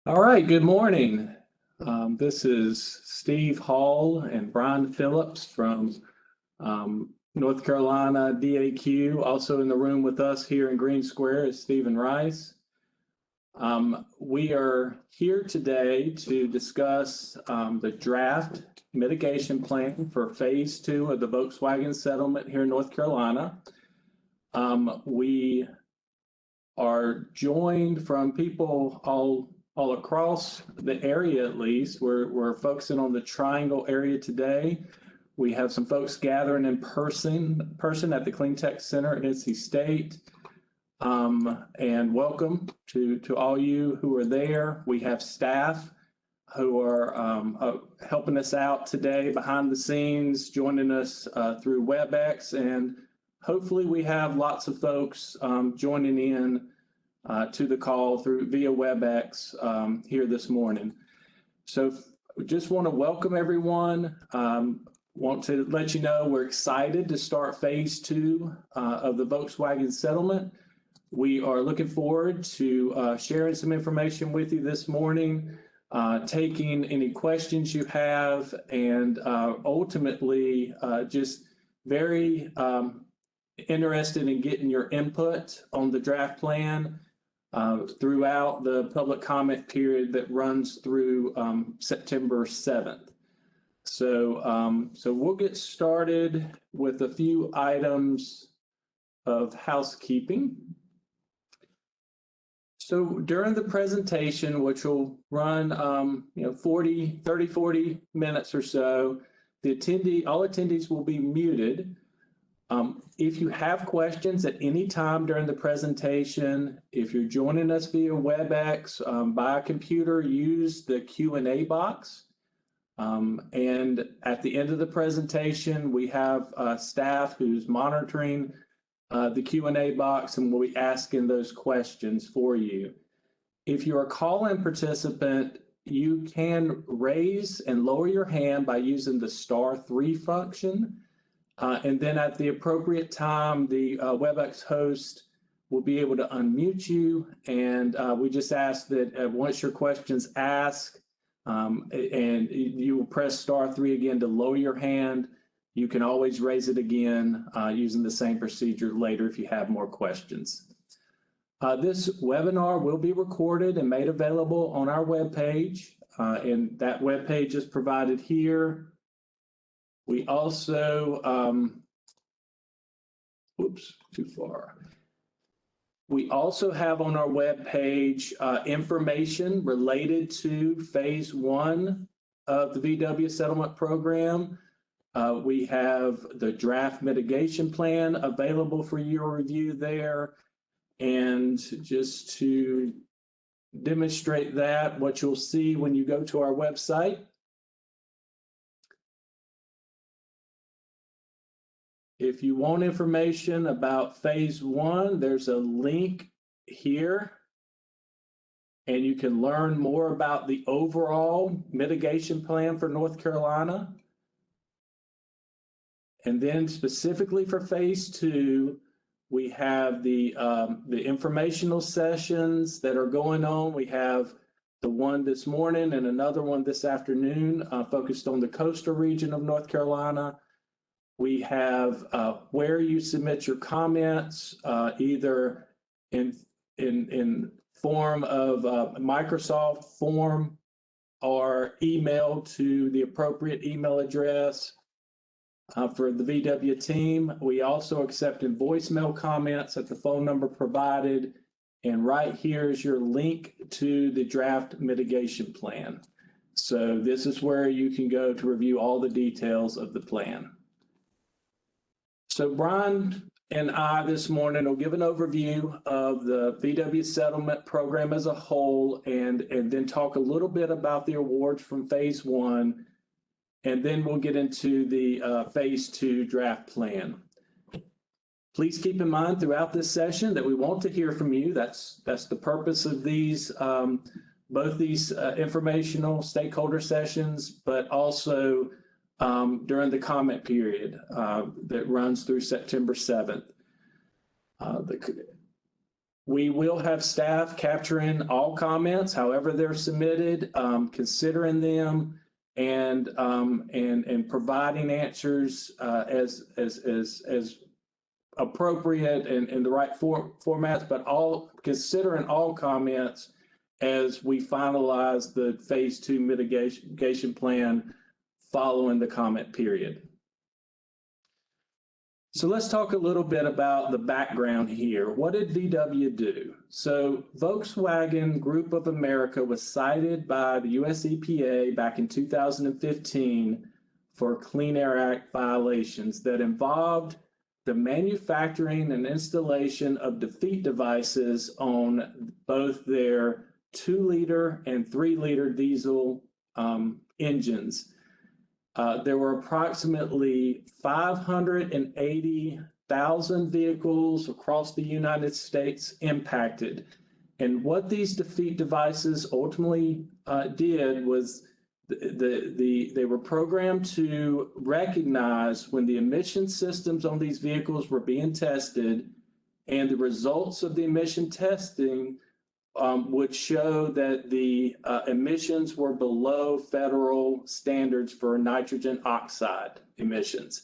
All right, good morning. This is Steve Hall and Brian Phillips from North Carolina DAQ. Also in the room with us here in Green Square is Stephen Rice. We are here today to discuss the draft mitigation plan for phase 2 of the Volkswagen settlement here in North Carolina. We are joined from people all across the area. At least we're focusing on the Triangle area today. We have some folks gathering in person at the Clean Tech Center at NC State. And welcome to all you who are there. We have staff who are helping us out today behind the scenes, joining us through WebEx, and hopefully we have lots of folks joining in to the call via WebEx here this morning. So we just want to welcome everyone. Want to let you know we're excited to start phase 2 of the Volkswagen settlement. We are looking forward to sharing some information with you this morning, taking any questions you have, and ultimately just very interested in getting your input on the draft plan throughout the public comment period that runs through September 7th. So we'll get started with a few items of housekeeping. So during the presentation, which will run 40 minutes or so, all attendees will be muted. If you have questions at any time during the presentation, if you're joining us via WebEx by a computer, use the Q&A box. And at the end of the presentation, we have staff who's monitoring the Q&A box and will be asking those questions for you. If you're a call-in participant, you can raise and lower your hand by using the *3 function. And then at the appropriate time, the WebEx host will be able to unmute you. And we just ask that once your question's asked, and you will press *3 again to lower your hand. You can always raise it again using the same procedure later if you have more questions. This webinar will be recorded and made available on our webpage, and that webpage is provided here. We also, too far. We also have on our webpage information related to phase 1 of the VW settlement program. We have the draft mitigation plan available for your review there. And just to demonstrate that, what you'll see when you go to our website, if you want information about phase 1, there's a link here, and you can learn more about the overall mitigation plan for North Carolina. And then specifically for phase 2, we have the informational sessions that are going on. We have the one this morning and another one this afternoon focused on the coastal region of North Carolina. We have where you submit your comments, either in form of Microsoft form or email to the appropriate email address for the VW team. We also accept in voicemail comments at the phone number provided. And right here is your link to the draft mitigation plan. So this is where you can go to review all the details of the plan. So Brian and I this morning will give an overview of the VW settlement program as a whole, and then talk a little bit about the awards from phase 1, and then we'll get into the phase 2 draft plan. Please keep in mind throughout this session that we want to hear from you. That's the purpose of these, both these informational stakeholder sessions, but also during the comment period that runs through September 7th. We will have staff capturing all comments, however they're submitted, considering them, and providing answers as appropriate and in the right formats, but considering all comments as we finalize the phase 2 mitigation plan following the comment period. So let's talk a little bit about the background here. What did VW do? So Volkswagen Group of America was cited by the US EPA back in 2015 for Clean Air Act violations that involved the manufacturing and installation of defeat devices on both their 2-liter and 3-liter diesel engines. There were approximately 580,000 vehicles across the United States impacted. And what these defeat devices ultimately did was they were programmed to recognize when the emission systems on these vehicles were being tested, and the results of the emission testing would show that the emissions were below federal standards for nitrogen oxide emissions.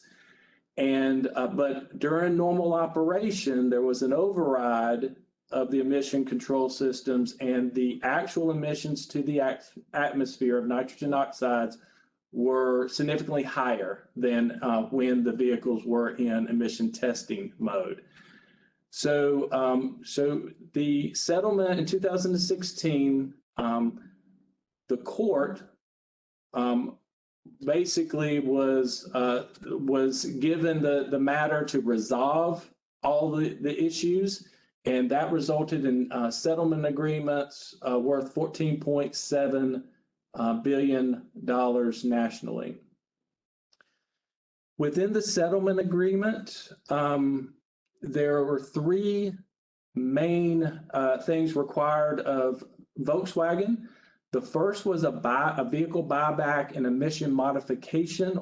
And but during normal operation, there was an override of the emission control systems, and the actual emissions to the atmosphere of nitrogen oxides were significantly higher than when the vehicles were in emission testing mode. So, the settlement in 2016, the court basically was given the matter to resolve all the issues, and that resulted in settlement agreements worth $14.7 billion nationally. Within the settlement agreement, there were 3 main things required of Volkswagen. The first was a vehicle buyback and emission modification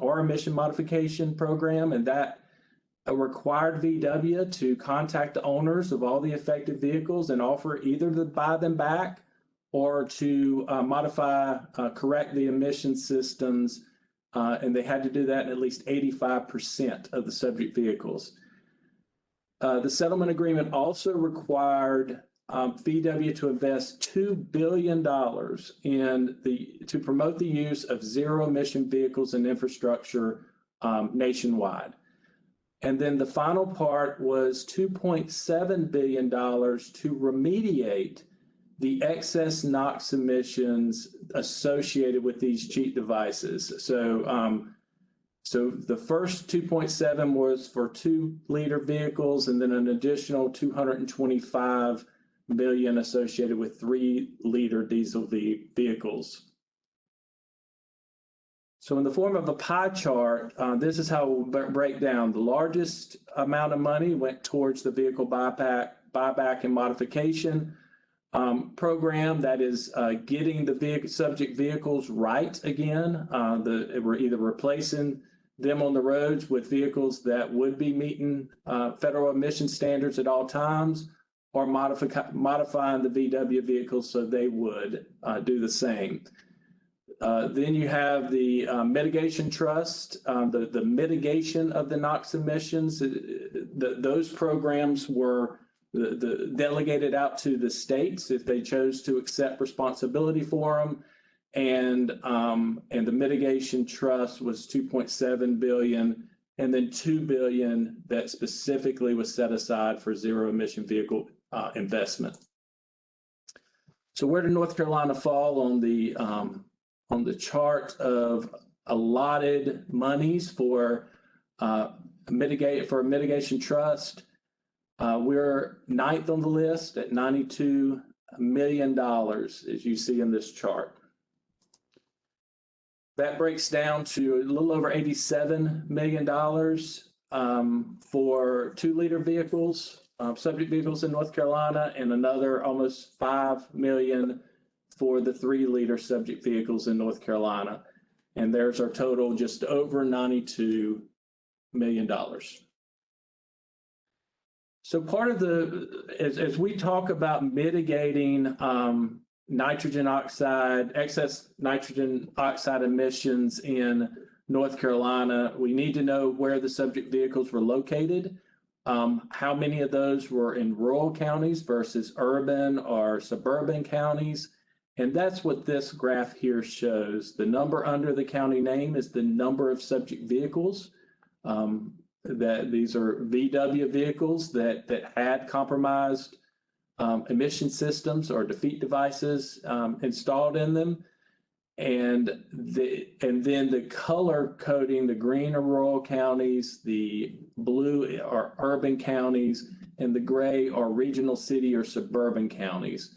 program, and that required VW to contact the owners of all the affected vehicles and offer either to buy them back or to correct the emission systems, and they had to do that in at least 85% of the subject vehicles. The settlement agreement also required VW to invest $2 billion to promote the use of zero-emission vehicles and infrastructure nationwide. And then the final part was $2.7 billion to remediate the excess NOx emissions associated with these cheat devices. So the first 2.7 was for 2-liter vehicles, and then an additional 225 million associated with 3-liter diesel vehicles. So in the form of a pie chart, this is how we'll break down. The largest amount of money went towards the vehicle buyback and modification program, that is getting the subject vehicles right again. We're either replacing them on the roads with vehicles that would be meeting federal emission standards at all times, or modifying the VW vehicles so they would do the same. Then you have the mitigation trust, the mitigation of the NOx emissions. Those programs were delegated out to the states if they chose to accept responsibility for them. And the mitigation trust was $2.7 billion, and then $2 billion that specifically was set aside for zero-emission vehicle investment. So where did North Carolina fall on the chart of allotted monies for mitigation trust? We're 9th on the list at $92 million, as you see in this chart. That breaks down to a little over $87 million for 2-liter vehicles, subject vehicles in North Carolina, and another almost $5 million for the 3-liter subject vehicles in North Carolina. And there's our total, just over $92 million. So part of as we talk about mitigating nitrogen oxide, excess nitrogen oxide emissions in North Carolina, we need to know where the subject vehicles were located, how many of those were in rural counties versus urban or suburban counties. And that's what this graph here shows. The number under the county name is the number of subject vehicles. That these are VW vehicles that had compromised emission systems or defeat devices installed in them. And then the color coding, the green are rural counties, the blue are urban counties, and the gray are regional city or suburban counties.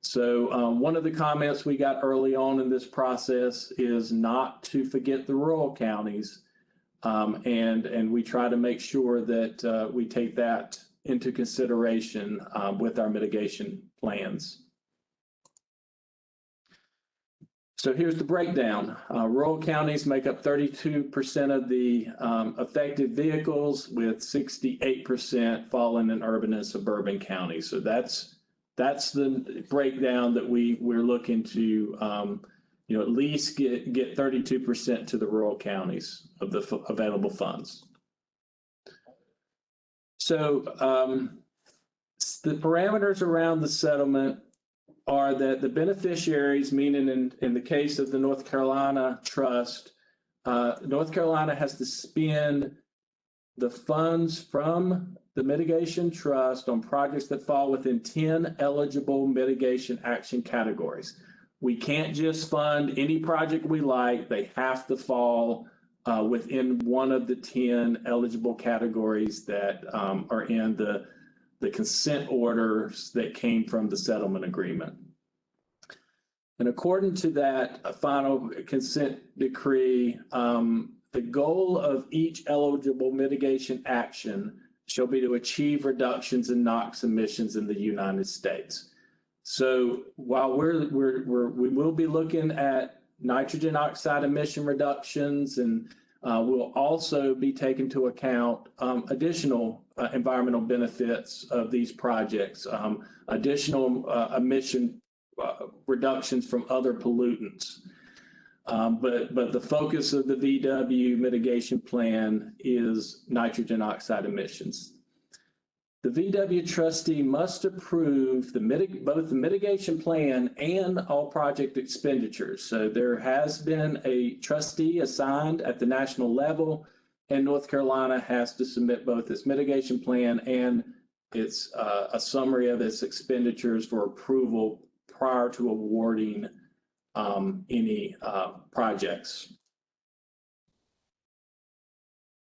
So one of the comments we got early on in this process is not to forget the rural counties. And we try to make sure that we take that into consideration with our mitigation plans. So here's the breakdown. Rural counties make up 32% of the affected vehicles, with 68% falling in urban and suburban counties. So that's the breakdown that we're looking to at least get 32% to the rural counties of the available funds. So the parameters around the settlement are that the beneficiaries, meaning in the case of the North Carolina Trust, North Carolina has to spend the funds from the mitigation trust on projects that fall within 10 eligible mitigation action categories. We can't just fund any project we like. They have to fall within one of the 10 eligible categories that are in the consent orders that came from the settlement agreement. And according to that final consent decree, the goal of each eligible mitigation action shall be to achieve reductions in NOx emissions in the United States. So while we will be looking at nitrogen oxide emission reductions, and we'll also be taking into account additional environmental benefits of these projects, additional emission reductions from other pollutants. But the focus of the VW mitigation plan is nitrogen oxide emissions. The VW trustee must approve both the mitigation plan and all project expenditures. So there has been a trustee assigned at the national level, and North Carolina has to submit both its mitigation plan and its a summary of its expenditures for approval prior to awarding any projects.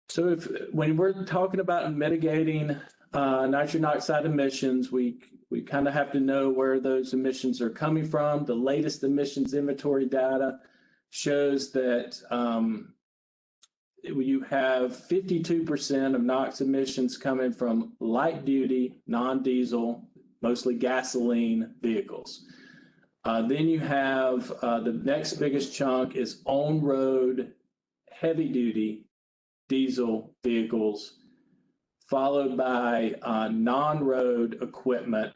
So when we're talking about mitigating nitrogen oxide emissions, we kind of have to know where those emissions are coming from. The latest emissions inventory data shows that you have 52% of NOx emissions coming from light duty, non-diesel, mostly gasoline vehicles. Then you have the next biggest chunk is on-road heavy duty diesel vehicles, followed by non-road equipment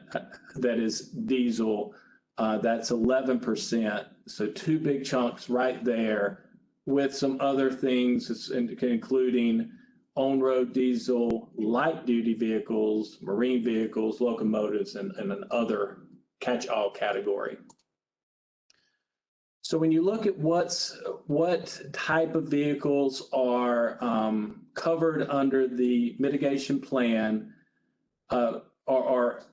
that is diesel. That's 11%. So two big chunks right there, with some other things, including on-road diesel, light-duty vehicles, marine vehicles, locomotives, and an other catch-all category. So when you look at what type of vehicles are covered under the mitigation plan, are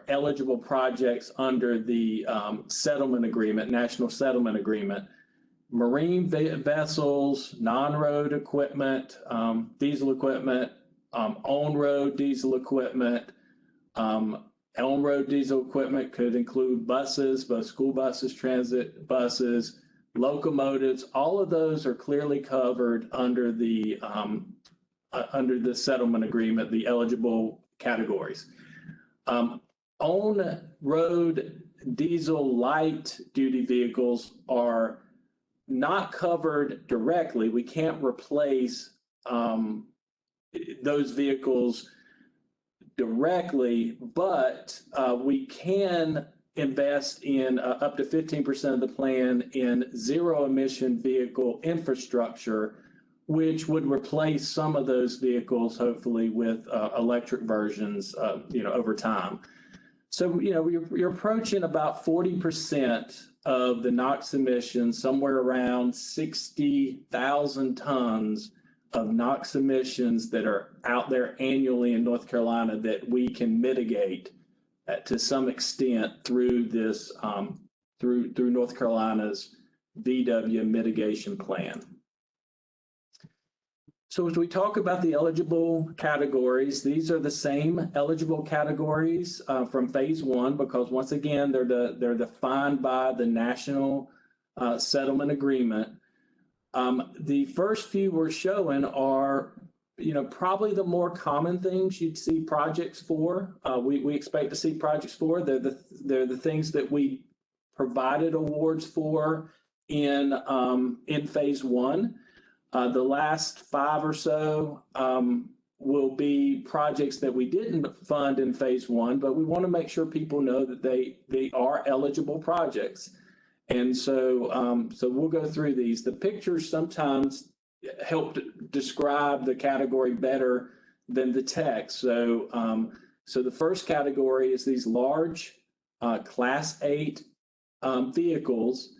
eligible projects under the settlement agreement, national settlement agreement, marine vessels, non-road equipment, diesel equipment, on-road diesel equipment. On-road diesel equipment could include buses, both school buses, transit buses, locomotives. All of those are clearly covered under the settlement agreement, the eligible categories. On-road diesel light duty vehicles are not covered directly. We can't replace those vehicles directly, but we can invest in up to 15% of the plan in zero emission vehicle infrastructure, which would replace some of those vehicles, hopefully, with electric versions, over time. So, you're approaching about 40% of the NOx emissions, somewhere around 60,000 tons of NOx emissions that are out there annually in North Carolina that we can mitigate to some extent through this, through North Carolina's VW mitigation plan. So as we talk about the eligible categories, these are the same eligible categories from phase one, because once again, they're defined by the national settlement agreement. The first few we're showing are, probably the more common things you'd see projects for. We expect to see projects for. They're the things that we provided awards for in phase one. The last 5 or so will be projects that we didn't fund in phase one, but we want to make sure people know that they are eligible projects. And so, so we'll go through these. The pictures sometimes help describe the category better than the text. So, so the first category is these large Class 8 vehicles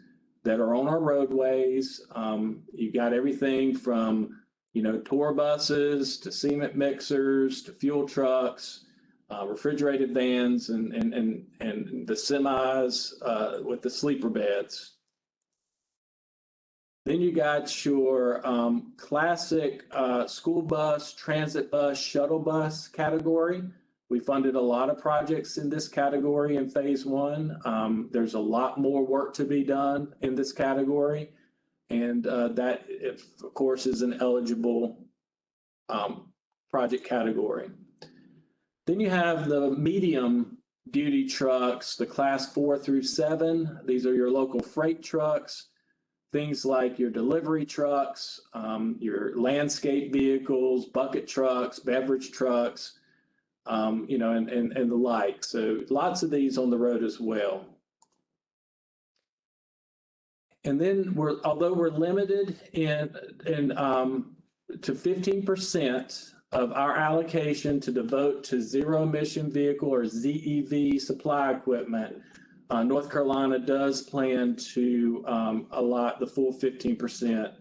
that are on our roadways. You've got everything from, tour buses to cement mixers to fuel trucks, refrigerated vans, and the semis with the sleeper beds. Then you got your classic school bus, transit bus, shuttle bus category. We funded a lot of projects in this category in phase one. There's a lot more work to be done in this category. And that, of course, is an eligible project category. Then you have the medium duty trucks, the class 4 through 7. These are your local freight trucks, things like your delivery trucks, your landscape vehicles, bucket trucks, beverage trucks, and the like. So lots of these on the road as well. And then although we're limited to 15% of our allocation to devote to zero emission vehicle or ZEV supply equipment, North Carolina does plan to allot the full 15%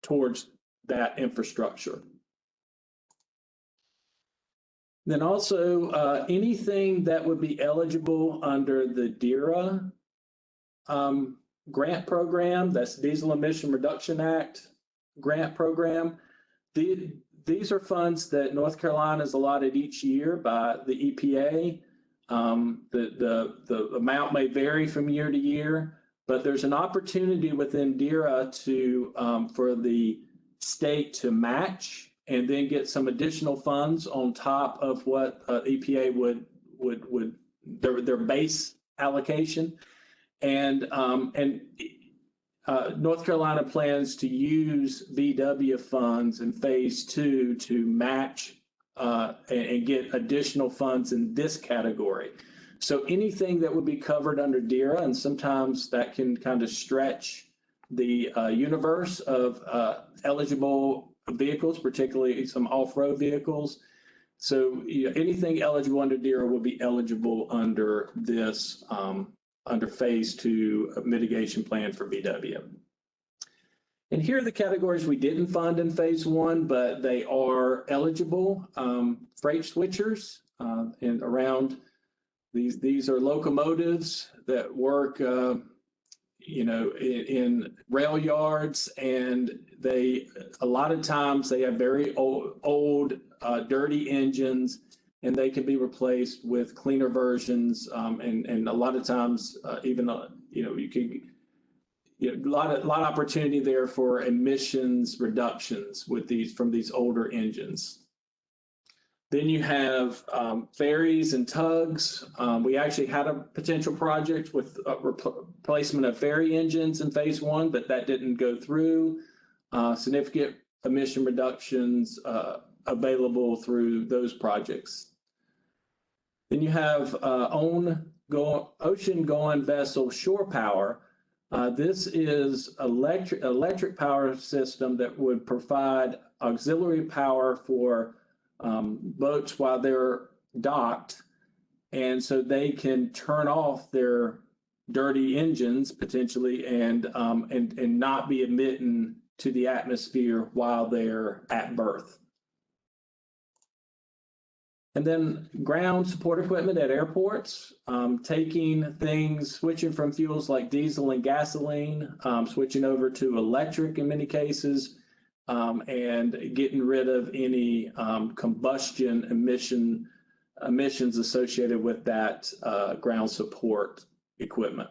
towards that infrastructure. Then also anything that would be eligible under the DERA grant program, that's Diesel Emission Reduction Act grant program. These are funds that North Carolina is allotted each year by the EPA. The amount may vary from year to year, but there's an opportunity within DERA for the state to match and then get some additional funds on top of what EPA would their base allocation. And North Carolina plans to use VW funds in phase 2 to match and get additional funds in this category. So anything that would be covered under DERA, and sometimes that can kind of stretch the universe of eligible vehicles, particularly some off-road vehicles. So anything eligible under DERA will be eligible under this under phase 2 mitigation plan for VW. And here are the categories we didn't fund in phase 1, but they are eligible. Freight switchers, and around these are locomotives that work, in rail yards, and a lot of times they have very old dirty engines, and they can be replaced with cleaner versions. And a lot of times, even you can. A lot of opportunity there for emissions reductions with from these older engines. Then you have ferries and tugs. We actually had a potential project with replacement of ferry engines in phase 1, but that didn't go through. Significant emission reductions available through those projects. Then you have ocean-going vessel shore power. This is electric power system that would provide auxiliary power for boats while they're docked, and so they can turn off their dirty engines potentially and not be emitting to the atmosphere while they're at berth. And then ground support equipment at airports, taking things, switching from fuels like diesel and gasoline, switching over to electric in many cases, and getting rid of any combustion emissions associated with that ground support equipment.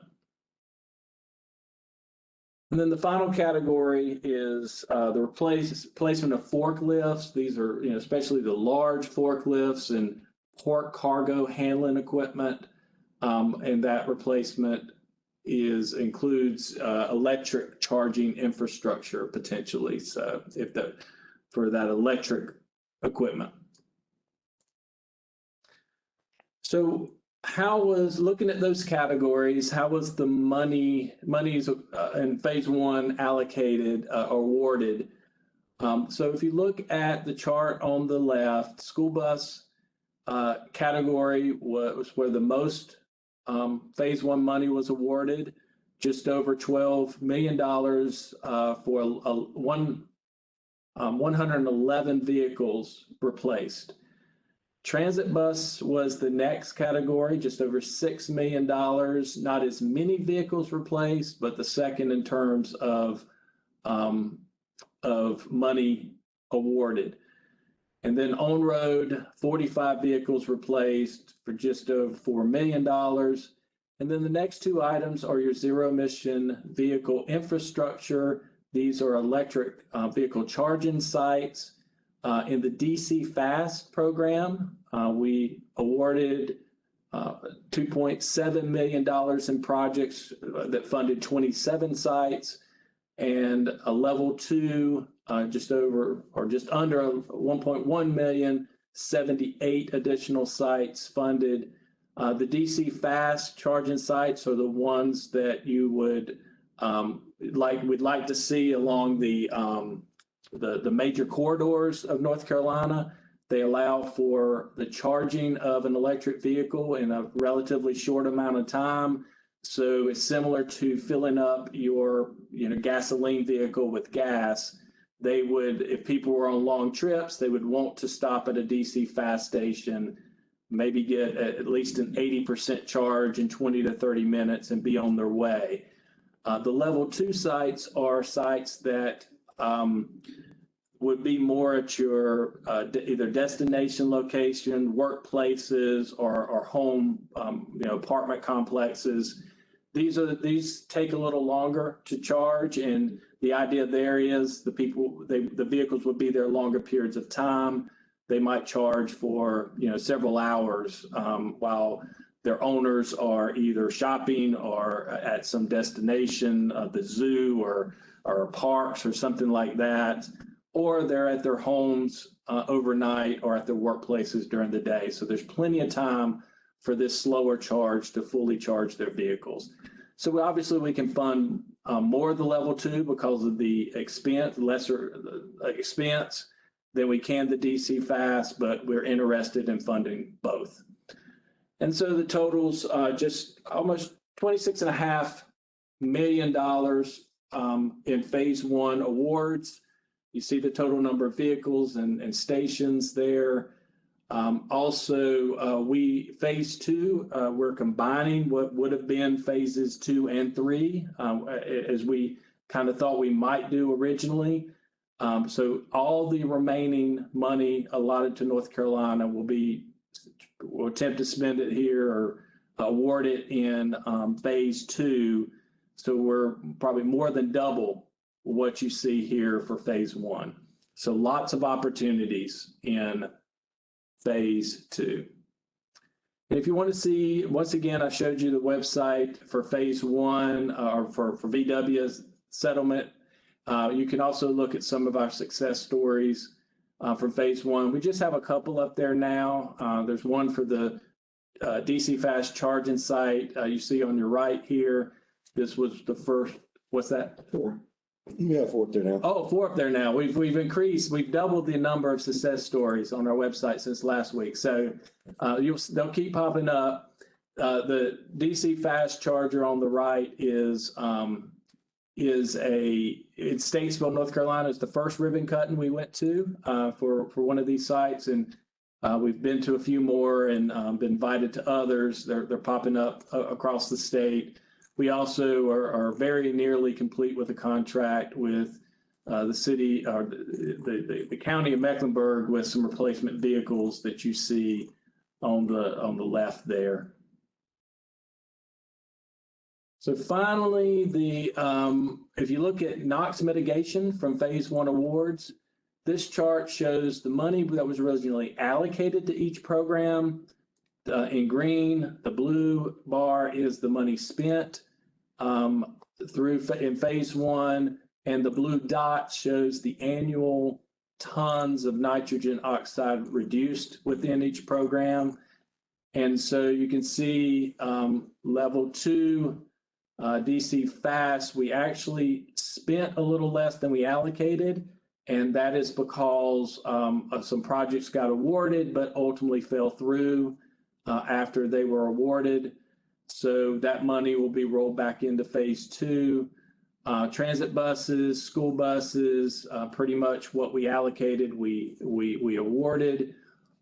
And then the final category is the replacement of forklifts. These are, especially the large forklifts and port cargo handling equipment, and that replacement includes electric charging infrastructure potentially. So for that electric equipment. So looking at those categories, how was the monies in phase one allocated, awarded? So if you look at the chart on the left, school bus category was where the most phase one money was awarded, just over $12 million for 111 vehicles replaced. Transit bus was the next category, just over $6 million. Not as many vehicles replaced, but the second in terms of money awarded. And then on road, 45 vehicles replaced for just over $4 million. And then the next two items are your zero emission vehicle infrastructure. These are electric vehicle charging sites. In the DC FAST program, we awarded $2.7 million in projects that funded 27 sites, and a level two, just under 1.1 million, 78 additional sites funded. The DC FAST charging sites are the ones that you would we'd like to see along the major corridors of North Carolina. They allow for the charging of an electric vehicle in a relatively short amount of time. So it's similar to filling up your gasoline vehicle with gas. They would, if people were on long trips, they would want to stop at a DC fast station, maybe get at least an 80% charge in 20 to 30 minutes and be on their way. The level two sites are sites that would be more at your either destination location, workplaces, or home, apartment complexes. These take a little longer to charge, and the idea there is the vehicles would be there longer periods of time. They might charge for several hours while their owners are either shopping or at some destination, the zoo or parks or something like that, or they're at their homes overnight or at their workplaces during the day. So there's plenty of time for this slower charge to fully charge their vehicles. So obviously we can fund more of the level two because of the lesser expense than we can the DC fast, but we're interested in funding both. And so the totals just almost $26.5 million in phase one awards. You see the total number of vehicles and stations there. Also, phase two, we're combining what would have been phases 2 and 3, as we kind of thought we might do originally. So all the remaining money allotted to North Carolina we'll attempt to spend it here or award it in phase 2. So we're probably more than double what you see here for phase 1. So lots of opportunities in phase 2. And if you want to see, once again, I showed you the website for phase 1 or for VW's settlement. You can also look at some of our success stories from phase 1. We just have a couple up there now. There's one for the DC fast charging site you see on your right here. This was the first, what's that? 4. We have 4 up there now. Oh, 4 up there now. We've increased, we've doubled the number of success stories on our website since last week. So they'll keep popping up. The DC fast charger on the right is in Statesville, North Carolina. It's the first ribbon cutting we went to for one of these sites, and we've been to a few more and been invited to others. They're popping up across the state. We also are very nearly complete with a contract with the city or the county of Mecklenburg with some replacement vehicles that you see on the left there. So finally, if you look at NOx mitigation from Phase 1 awards, this chart shows the money that was originally allocated to each program. In green, the blue bar is the money spent in Phase 1, and the blue dot shows the annual tons of nitrogen oxide reduced within each program. And so you can see level 2, DC fast, we actually spent a little less than we allocated, and that is because some projects got awarded but ultimately fell through after they were awarded. So that money will be rolled back into Phase 2. Transit buses, school buses, pretty much what we allocated, we awarded.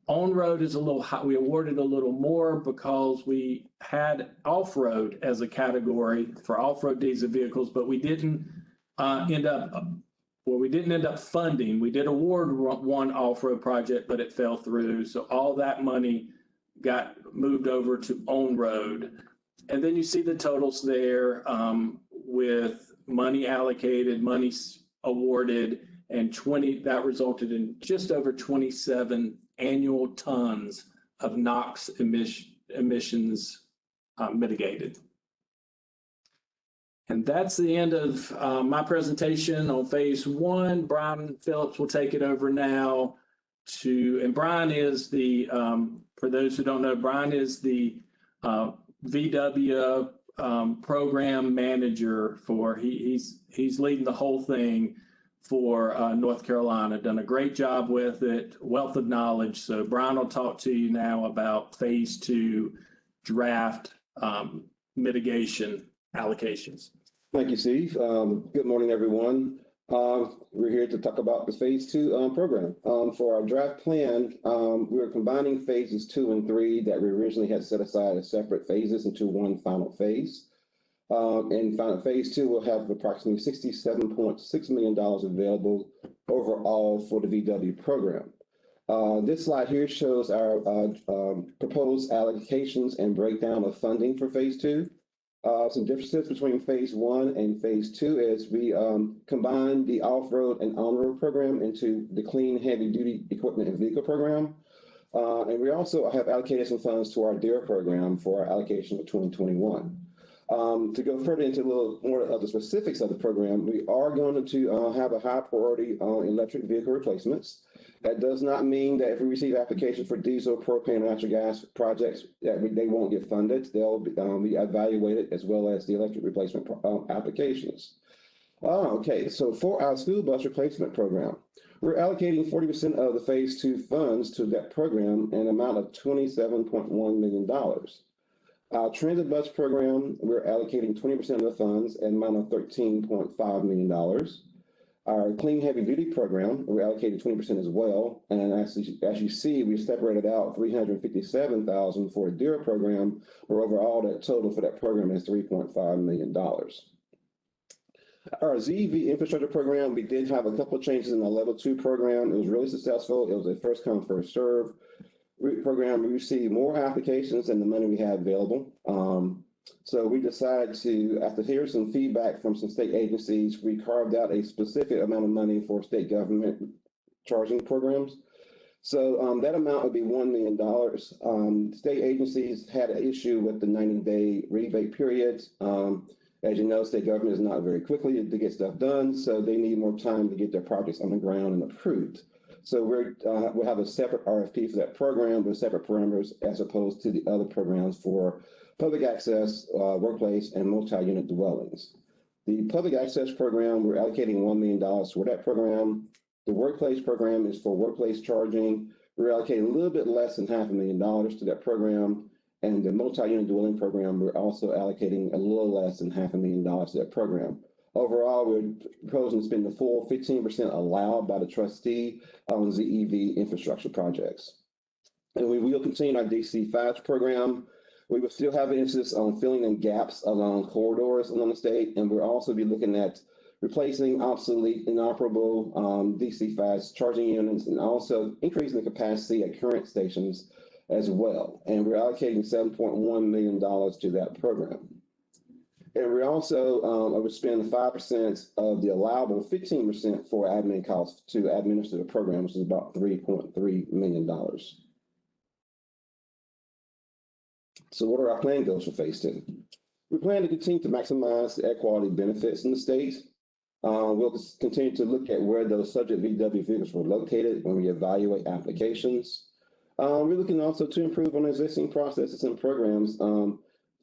On-road is a little high. We awarded a little more because we had off-road as a category for off-road diesel vehicles, but we didn't end up funding. We did award one off-road project, but it fell through. So all that money got moved over to on-road. And then you see the totals there with money allocated, money awarded, and that resulted in just over 27 annual tons of NOx emissions mitigated. And that's the end of my presentation on Phase 1. Brian Phillips will take it over now and Brian is for those who don't know, Brian is the VW program manager he's leading the whole thing for North Carolina, done a great job with it, wealth of knowledge. So Brian will talk to you now about Phase 2 draft mitigation allocations. Thank you, Steve. Good morning, everyone. We're here to talk about the Phase 2 program. For our draft plan, we're combining Phases 2 and 3 that we originally had set aside as separate phases into one final phase. In Phase 2, we'll have approximately $67.6 million available overall for the VW program. This slide here shows our proposed allocations and breakdown of funding for Phase 2. Some differences between Phase 1 and Phase 2 is we combine the off-road and on-road program into the clean heavy-duty equipment and vehicle program. And we also have allocated some funds to our DARE program for our allocation of 2021. To go further into a little more of the specifics of the program, we are going to have a high priority on electric vehicle replacements. That does not mean that if we receive applications for diesel, propane, and natural gas projects, that they won't get funded. They'll be evaluated as well as the electric replacement applications. Okay, so for our school bus replacement program, we're allocating 40% of the Phase 2 funds to that program, an amount of $27.1 million. Our transit bus program, we're allocating 20% of the funds, an amount of $13.5 million. Our clean heavy duty program, we're allocated 20% as well. And as you see, we separated out $357,000 for a DARE program, where overall that total for that program is $3.5 million. Our ZEV infrastructure program, we did have a couple of changes in the level 2 program. It was really successful. It was a first come, first serve program. We received more applications than the money we had available. So we decided to, after hearing some feedback from some state agencies, we carved out a specific amount of money for state government charging programs. So that amount would be $1 million. State agencies had an issue with the 90-day rebate period. As you know, state government is not very quickly to get stuff done, so they need more time to get their projects on the ground and approved. So we'll have a separate RFP for that program with separate parameters as opposed to the other programs for public access, workplace, and multi-unit dwellings. The public access program, we're allocating $1 million for that program. The workplace program is for workplace charging. We're allocating a little bit less than $500,000 to that program. And the multi-unit dwelling program, we're also allocating a little less than $500,000 to that program. Overall, we're proposing to spend the full 15% allowed by the trustee on ZEV infrastructure projects. And we will continue our DC5 program. We will still have an emphasis on filling in gaps along corridors along the state, and we'll also be looking at replacing obsolete, inoperable DC5 charging units, and also increasing the capacity at current stations as well. And we're allocating $7.1 million to that program. And we're also would spend 5% of the allowable 15% for admin costs to administer the program, which is about $3.3 million. So what are our plan goals for phase two? We plan to continue to maximize the air quality benefits in the state. We'll continue to look at where those subject VW vehicles were located when we evaluate applications. We're looking also to improve on existing processes and programs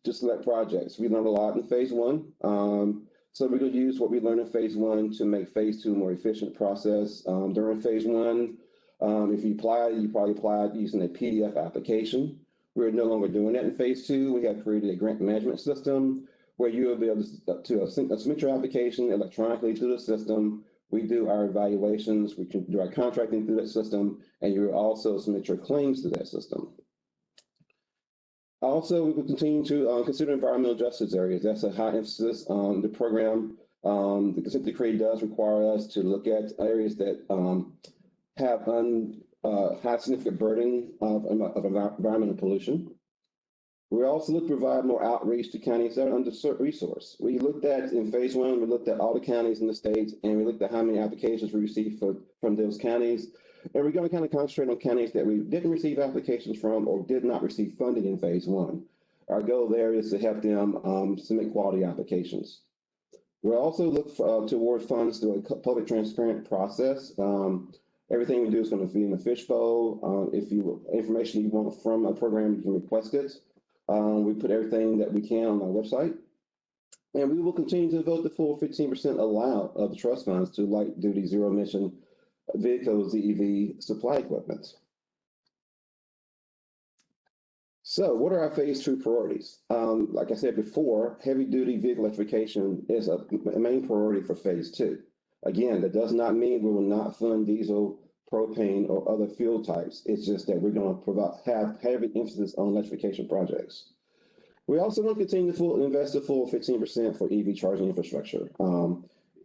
to select projects. We learned a lot in phase one. So we're going to use what we learned in phase one to make phase two a more efficient process. During phase one, if you applied, you probably applied using a PDF application. We're no longer doing that in phase two. We have created a grant management system where you will be able to submit your application electronically through the system. We do our evaluations, we can do our contracting through that system, and you will also submit your claims to that system. Also, we will continue to consider environmental justice areas. That's a high emphasis on the program. The consent decree does require us to look at areas that have high significant burden of environmental pollution. We also look to provide more outreach to counties that are under-resourced. We looked at, in phase one, we looked at all the counties in the state, and we looked at how many applications we received from those counties. And we're going to kind of concentrate on counties that we didn't receive applications from or did not receive funding in phase one. Our goal there is to help them submit quality applications. We'll also look toward funds through a public transparent process. Everything we do is going to be in the fishbowl. If you information you want from a program, you can request it. We put everything that we can on our website. And we will continue to devote the full 15% allowed of the trust funds to light-duty zero-emission vehicle ZEV supply equipment. So what are our phase two priorities? Like I said before, heavy-duty vehicle electrification is a main priority for phase two. Again, that does not mean we will not fund diesel, propane, or other fuel types. It's just that we're going to have heavy emphasis on electrification projects. We also want to continue to invest the full 15% for EV charging infrastructure.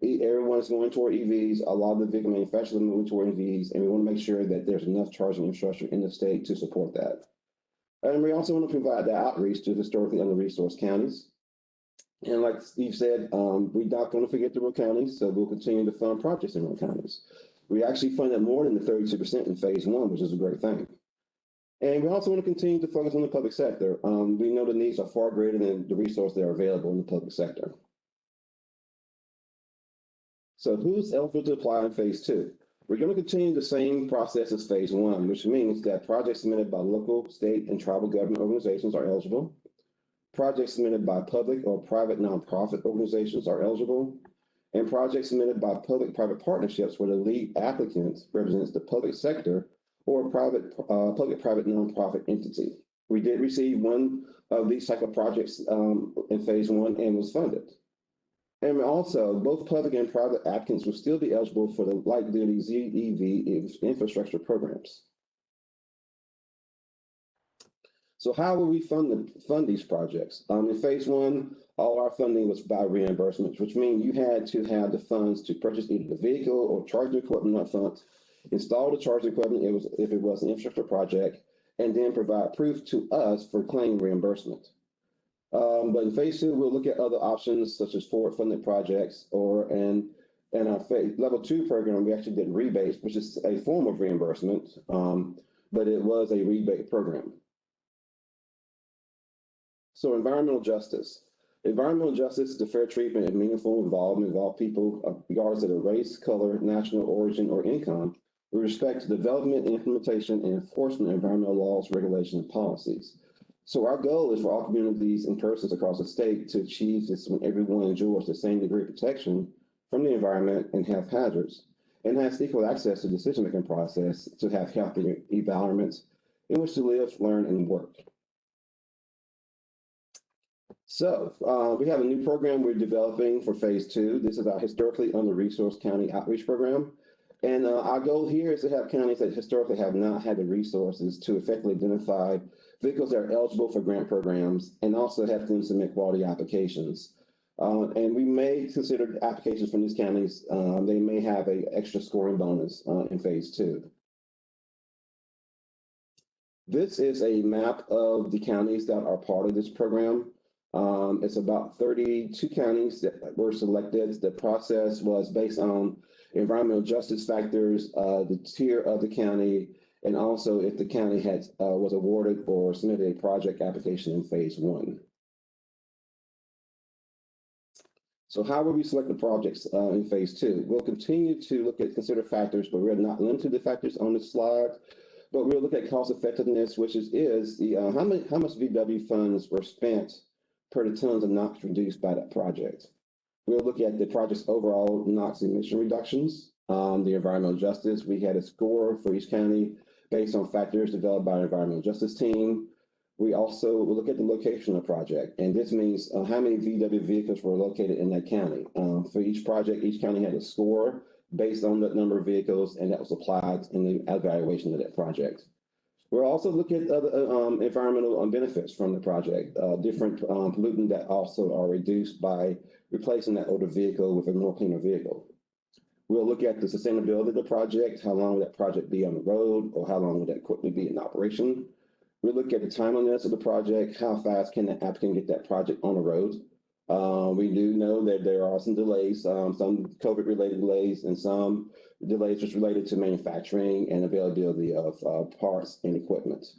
Everyone's going toward EVs. A lot of the vehicle manufacturers are moving toward EVs, and we want to make sure that there's enough charging infrastructure in the state to support that. And we also want to provide that outreach to historically under-resourced counties. And like Steve said, we're not going to forget the rural counties, so we'll continue to fund projects in rural counties. We actually funded more than the 32% in phase one, which is a great thing. And we also want to continue to focus on the public sector. We know the needs are far greater than the resources that are available in the public sector. So who's eligible to apply in phase two? We're going to continue the same process as phase one, which means that projects submitted by local, state, and tribal government organizations are eligible. Projects submitted by public or private nonprofit organizations are eligible. And projects submitted by public-private partnerships where the lead applicant represents the public sector or a public-private nonprofit entity. We did receive one of these type of projects in phase one and was funded. And also, both public and private applicants will still be eligible for the light-duty ZEV infrastructure programs. So how will we fund these projects? In phase one, all our funding was by reimbursements, which means you had to have the funds to purchase either the vehicle or charging equipment up front, install the charging equipment if it was an infrastructure project, and then provide proof to us for claim reimbursement. But in phase two, we'll look at other options such as forward-funded projects, or in our level two program, we actually did rebates, which is a form of reimbursement, but it was a rebate program. So environmental justice. Environmental justice is the fair treatment and meaningful involvement of all people, regardless of their race, color, national origin, or income, with respect to development, implementation, and enforcement of environmental laws, regulations, and policies. So our goal is for all communities and persons across the state to achieve this when everyone enjoys the same degree of protection from the environment and health hazards, and has equal access to the decision-making process to have healthy environments in which to live, learn, and work. So we have a new program we're developing for phase 2. This is our historically under-resourced county outreach program. And our goal here is to have counties that historically have not had the resources to effectively identify vehicles that are eligible for grant programs and also have them submit quality applications. And we may consider applications from these counties. They may have an extra scoring bonus in phase 2. This is a map of the counties that are part of this program. It's about 32 counties that were selected. The process was based on environmental justice factors, the tier of the county, and also if the county had was awarded or submitted a project application in phase 1. So how will we select the projects in phase 2? We'll continue to consider factors, but we're not limited to the factors on this slide. But we'll look at cost effectiveness, which is the how much VW funds were spent per the tons of NOx reduced by that project. We'll look at the project's overall NOx emission reductions, the environmental justice. We had a score for each county based on factors developed by our environmental justice team. We also will look at the location of the project, and this means how many VW vehicles were located in that county. For each project, each county had a score based on the number of vehicles, and that was applied in the evaluation of that project. We'll also look at other environmental benefits from the project, different pollutants that also are reduced by replacing that older vehicle with a more cleaner vehicle. We'll look at the sustainability of the project, how long will that project be on the road, or how long will that equipment be in operation. We'll look at the timeliness of the project, how fast can the applicant get that project on the road. We do know that there are some delays, some COVID-related delays, and some delays just related to manufacturing and availability of parts and equipment.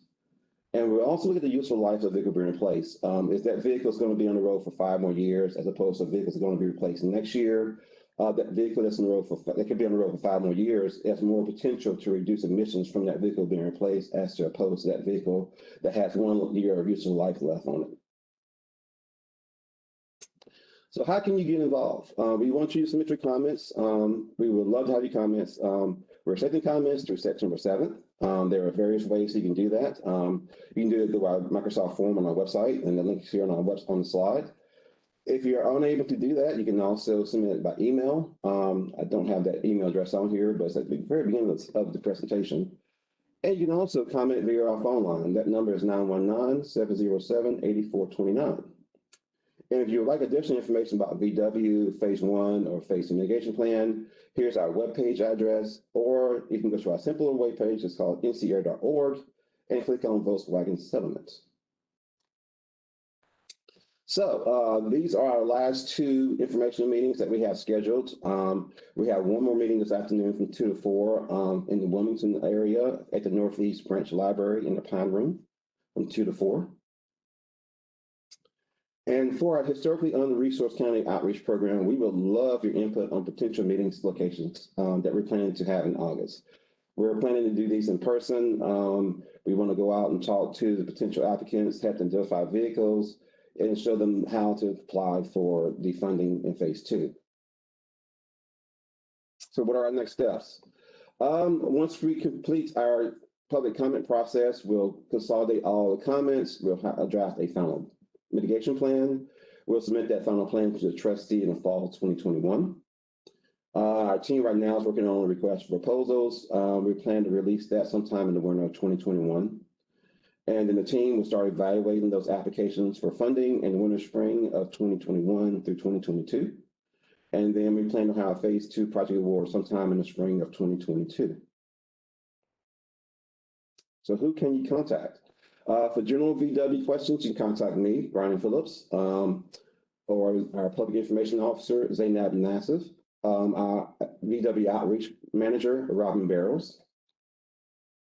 And we'll also look at the useful life of the vehicle being replaced. If that vehicle is going to be on the road for 5 more years, as opposed to vehicles that are going to be replaced next year, that vehicle that's on the road that could be on the road for 5 more years has more potential to reduce emissions from that vehicle being replaced as to opposed to that vehicle that has 1 year of useful life left on it. So how can you get involved? We want you to submit your comments. We would love to have your comments. We're accepting comments through September 7th. There are various ways you can do that. You can do it through our Microsoft form on our website, and the link is here on the slide. If you're unable to do that, you can also submit it by email. I don't have that email address on here, but it's at the very beginning of the presentation. And you can also comment via our phone line. That number is 919-707-8429. And if you would like additional information about VW Phase 1 or Phase 2 mitigation plan, here's our webpage address, or you can go to our simpler webpage. It's called ncr.org, and click on Volkswagen Settlements. So these are our last 2 informational meetings that we have scheduled. We have one more meeting this afternoon from 2 to 4 in the Wilmington area at the Northeast Branch Library in the Pine Room from 2 to 4. And for our historically under-resourced county outreach program, we would love your input on potential meetings locations that we're planning to have in August. We're planning to do these in person. We want to go out and talk to the potential applicants, have them identify vehicles, and show them how to apply for the funding in phase 2. So what are our next steps? Once we complete our public comment process, we'll consolidate all the comments. We'll draft a final mitigation plan. We'll submit that final plan to the trustee in the fall of 2021. Our team right now is working on a request for proposals. We plan to release that sometime in the winter of 2021. And then the team will start evaluating those applications for funding in the winter spring of 2021 through 2022. And then we plan to have a phase 2 project award sometime in the spring of 2022. So who can you contact? For general VW questions, you can contact me, Brian Phillips, or our Public Information Officer, Zainab Nassif, our VW Outreach Manager, Robin Barrows.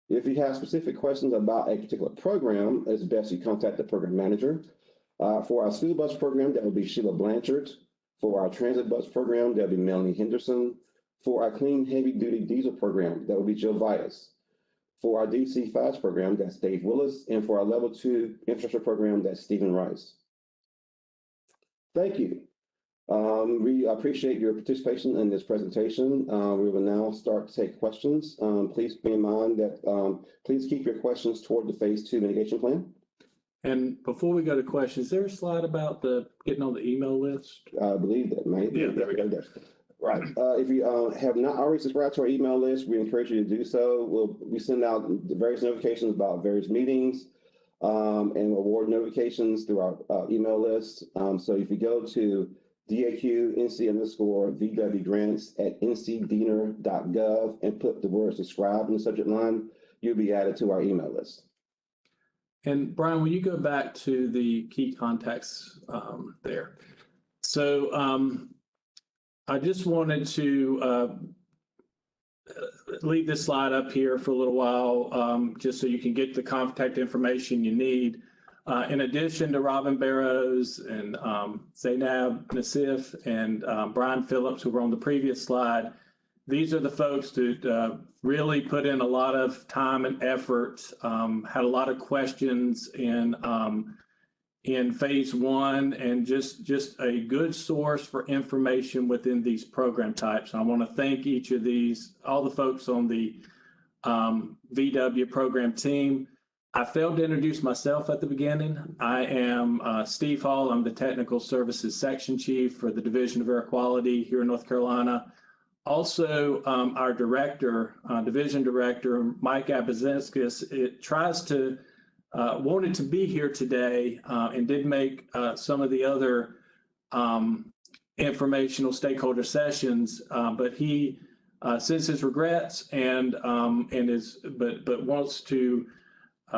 If you have specific questions about a particular program, it's best you contact the program manager. For our school bus program, that would be Sheila Blanchard. For our transit bus program, that would be Melanie Henderson. For our clean heavy-duty diesel program, that would be Joe Vias. For our DC Fast program, that's Dave Willis. And for our Level 2 infrastructure program, that's Stephen Rice. Thank you. We appreciate your participation in this presentation. We will now start to take questions. Please bear in mind that please keep your questions toward the Phase 2 mitigation plan. And before we go to questions, is there a slide about getting on the email list? I believe that, mate. Yeah, there we go. Right. If you have not already subscribed to our email list, we encourage you to do so. We send out various notifications about various meetings and award notifications through our email list. So if you go to DAQ_NC_VW grants at ncdner.gov and put the word subscribe in the subject line, you'll be added to our email list. And Brian, will you go back to the key contacts there? So I just wanted to leave this slide up here for a little while, just so you can get the contact information you need. In addition to Robin Barrows and Zainab Nassif and Brian Phillips, who were on the previous slide, these are the folks that really put in a lot of time and effort, had a lot of questions in Phase 1, and just a good source for information within these program types. And I want to thank each of these, all the folks on the VW program team. I failed to introduce myself at the beginning. I am Steve Hall. I'm the Technical Services Section Chief for the Division of Air Quality here in North Carolina. Also, our director, Division Director, Mike Abazinskis, wanted to be here today and did make some of the other informational stakeholder sessions, but he sends his regrets and wants to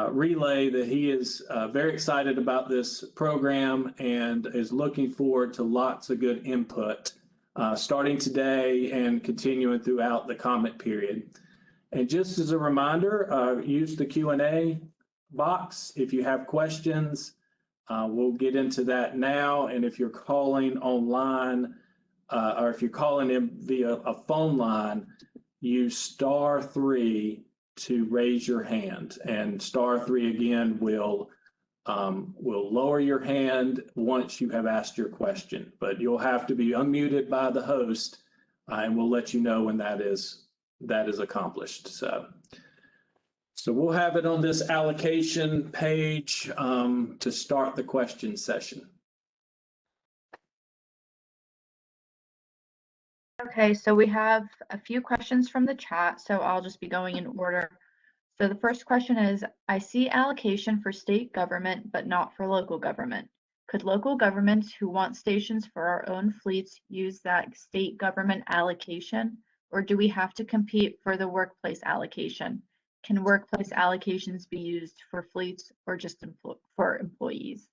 relay that he is very excited about this program and is looking forward to lots of good input starting today and continuing throughout the comment period. And just as a reminder, use the Q&A box if you have questions. We'll get into that now. And if you're calling online or if you're calling in via a phone line, use *3 to raise your hand, and *3 again will lower your hand once you have asked your question, but you'll have to be unmuted by the host and we'll let you know when that is accomplished. So we'll have it on this allocation page to start the question session. Okay, so we have a few questions from the chat, so I'll just be going in order. So the first question is, I see allocation for state government, but not for local government. Could local governments who want stations for our own fleets use that state government allocation, or do we have to compete for the workplace allocation? Can workplace allocations be used for fleets or just for employees?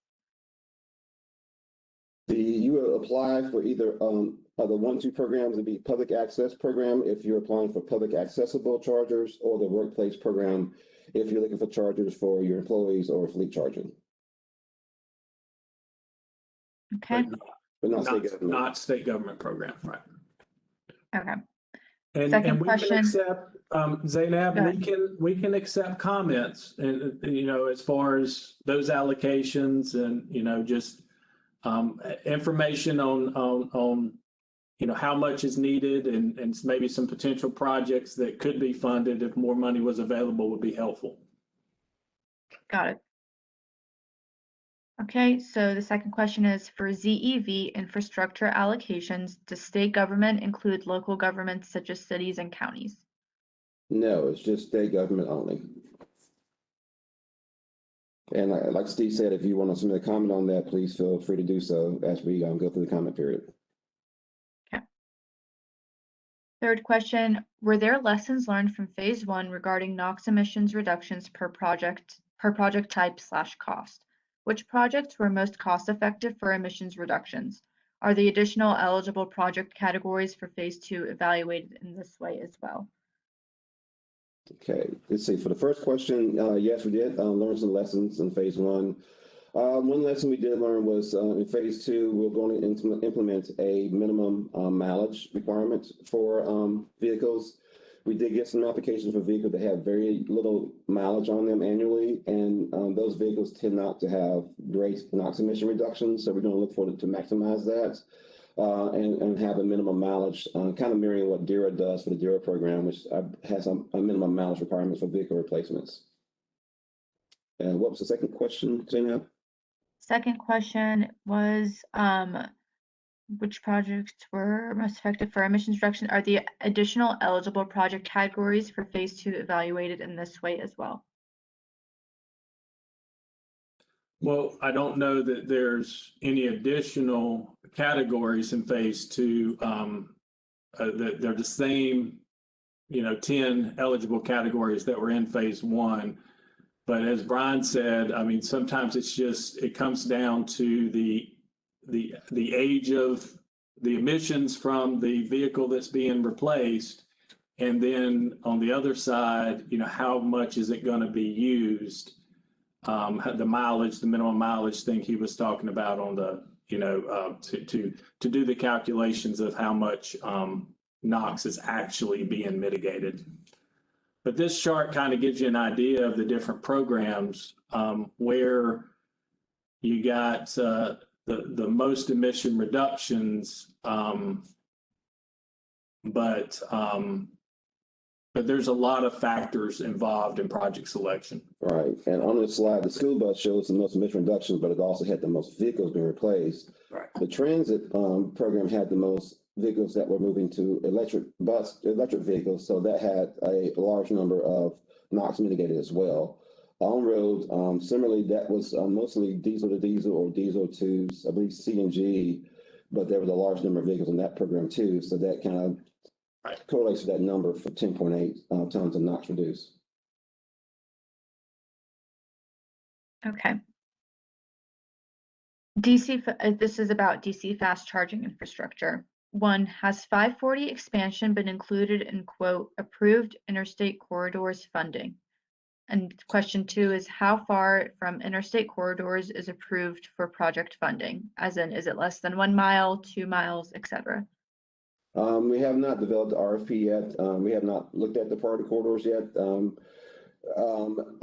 You will apply for either the 1-2 programs, would be public access program if you're applying for public accessible chargers, or the workplace program if you're looking for chargers for your employees or fleet charging. Okay. But not state government. Not state government program, right? Okay. And we question. can accept, Zainab, we can accept comments, and as far as those allocations and just information on how much is needed and maybe some potential projects that could be funded if more money was available would be helpful. Got it. Okay, so the second question is, for ZEV infrastructure allocations, does state government include local governments such as cities and counties? No, it's just state government only. And like Steve said, if you want to submit a comment on that, please feel free to do so as we go through the comment period. Okay. Third question, were there lessons learned from Phase 1 regarding NOx emissions reductions per project type / cost? Which projects were most cost effective for emissions reductions? Are the additional eligible project categories for Phase 2 evaluated in this way as well? Okay, let's see. For the first question, yes, we did learn some lessons in Phase 1. One lesson we did learn was in phase 2, we're going to implement a minimum mileage requirement for vehicles. We did get some applications for vehicles that have very little mileage on them annually, and those vehicles tend not to have great NOx emission reductions. So we're going to look for to maximize that and have a minimum mileage, kind of mirroring what DERA does for the DERA program, which has a minimum mileage requirements for vehicle replacements. And what was the second question, Zainab? Second question was, which projects were most effective for emissions reduction? Are the additional eligible project categories for phase 2 evaluated in this way as well? Well, I don't know that there's any additional categories in phase 2. They're the same, 10 eligible categories that were in phase 1. But as Brian said, I mean, sometimes it comes down to the age of the emissions from the vehicle that's being replaced. And then on the other side, how much is it going to be used? The mileage, the minimum mileage thing he was talking about on the, to do the calculations of how much NOx is actually being mitigated. But this chart kind of gives you an idea of the different programs where you got the most emission reductions, but there's a lot of factors involved in project selection. Right, and on this slide, the school bus shows the most emission reductions, but it also had the most vehicles being replaced. Right. The transit program had the most vehicles that were moving to electric vehicles, so that had a large number of NOx mitigated as well. On road, similarly, that was mostly diesel to diesel or diesel to, I believe, CNG, but there was a large number of vehicles in that program too, so that kind of correlates to that number for 10.8 tons of NOx reduced. Okay. This is about DC fast charging infrastructure. 1, has 540 expansion been included in, quote, approved interstate corridors funding? And question 2 is, how far from interstate corridors is approved for project funding? As in, is it less than 1 mile, 2 miles, etc.? We have not developed the RFP yet. We have not looked at the priority corridors yet. In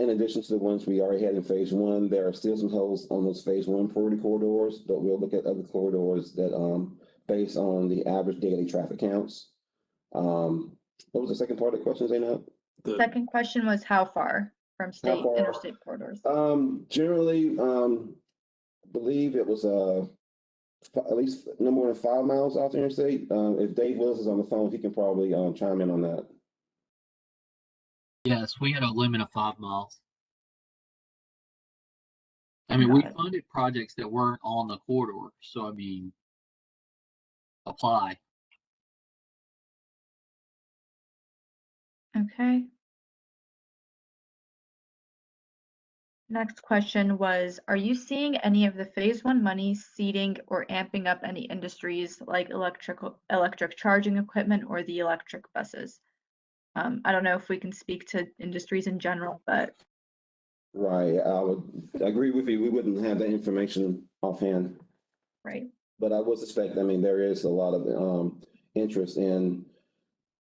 addition to the ones we already had in phase 1, there are still some holes on those phase 1 priority corridors, but we'll look at other corridors that based on the average daily traffic counts. What was the second part of the question, Zainab? The second question was how far from interstate corridors? Generally, believe it was at least no more than 5 miles off the interstate. If Dave Willis is on the phone, he can probably chime in on that. Yes, we had a limit of 5 miles. I mean, we funded projects that weren't on the corridor, so I mean, apply. Okay. Next question was, are you seeing any of the phase 1 money seeding or amping up any industries like electric charging equipment or the electric buses? I don't know if we can speak to industries in general, but. Right, I would agree with you. We wouldn't have that information offhand. Right. But I would suspect, I mean, there is a lot of interest in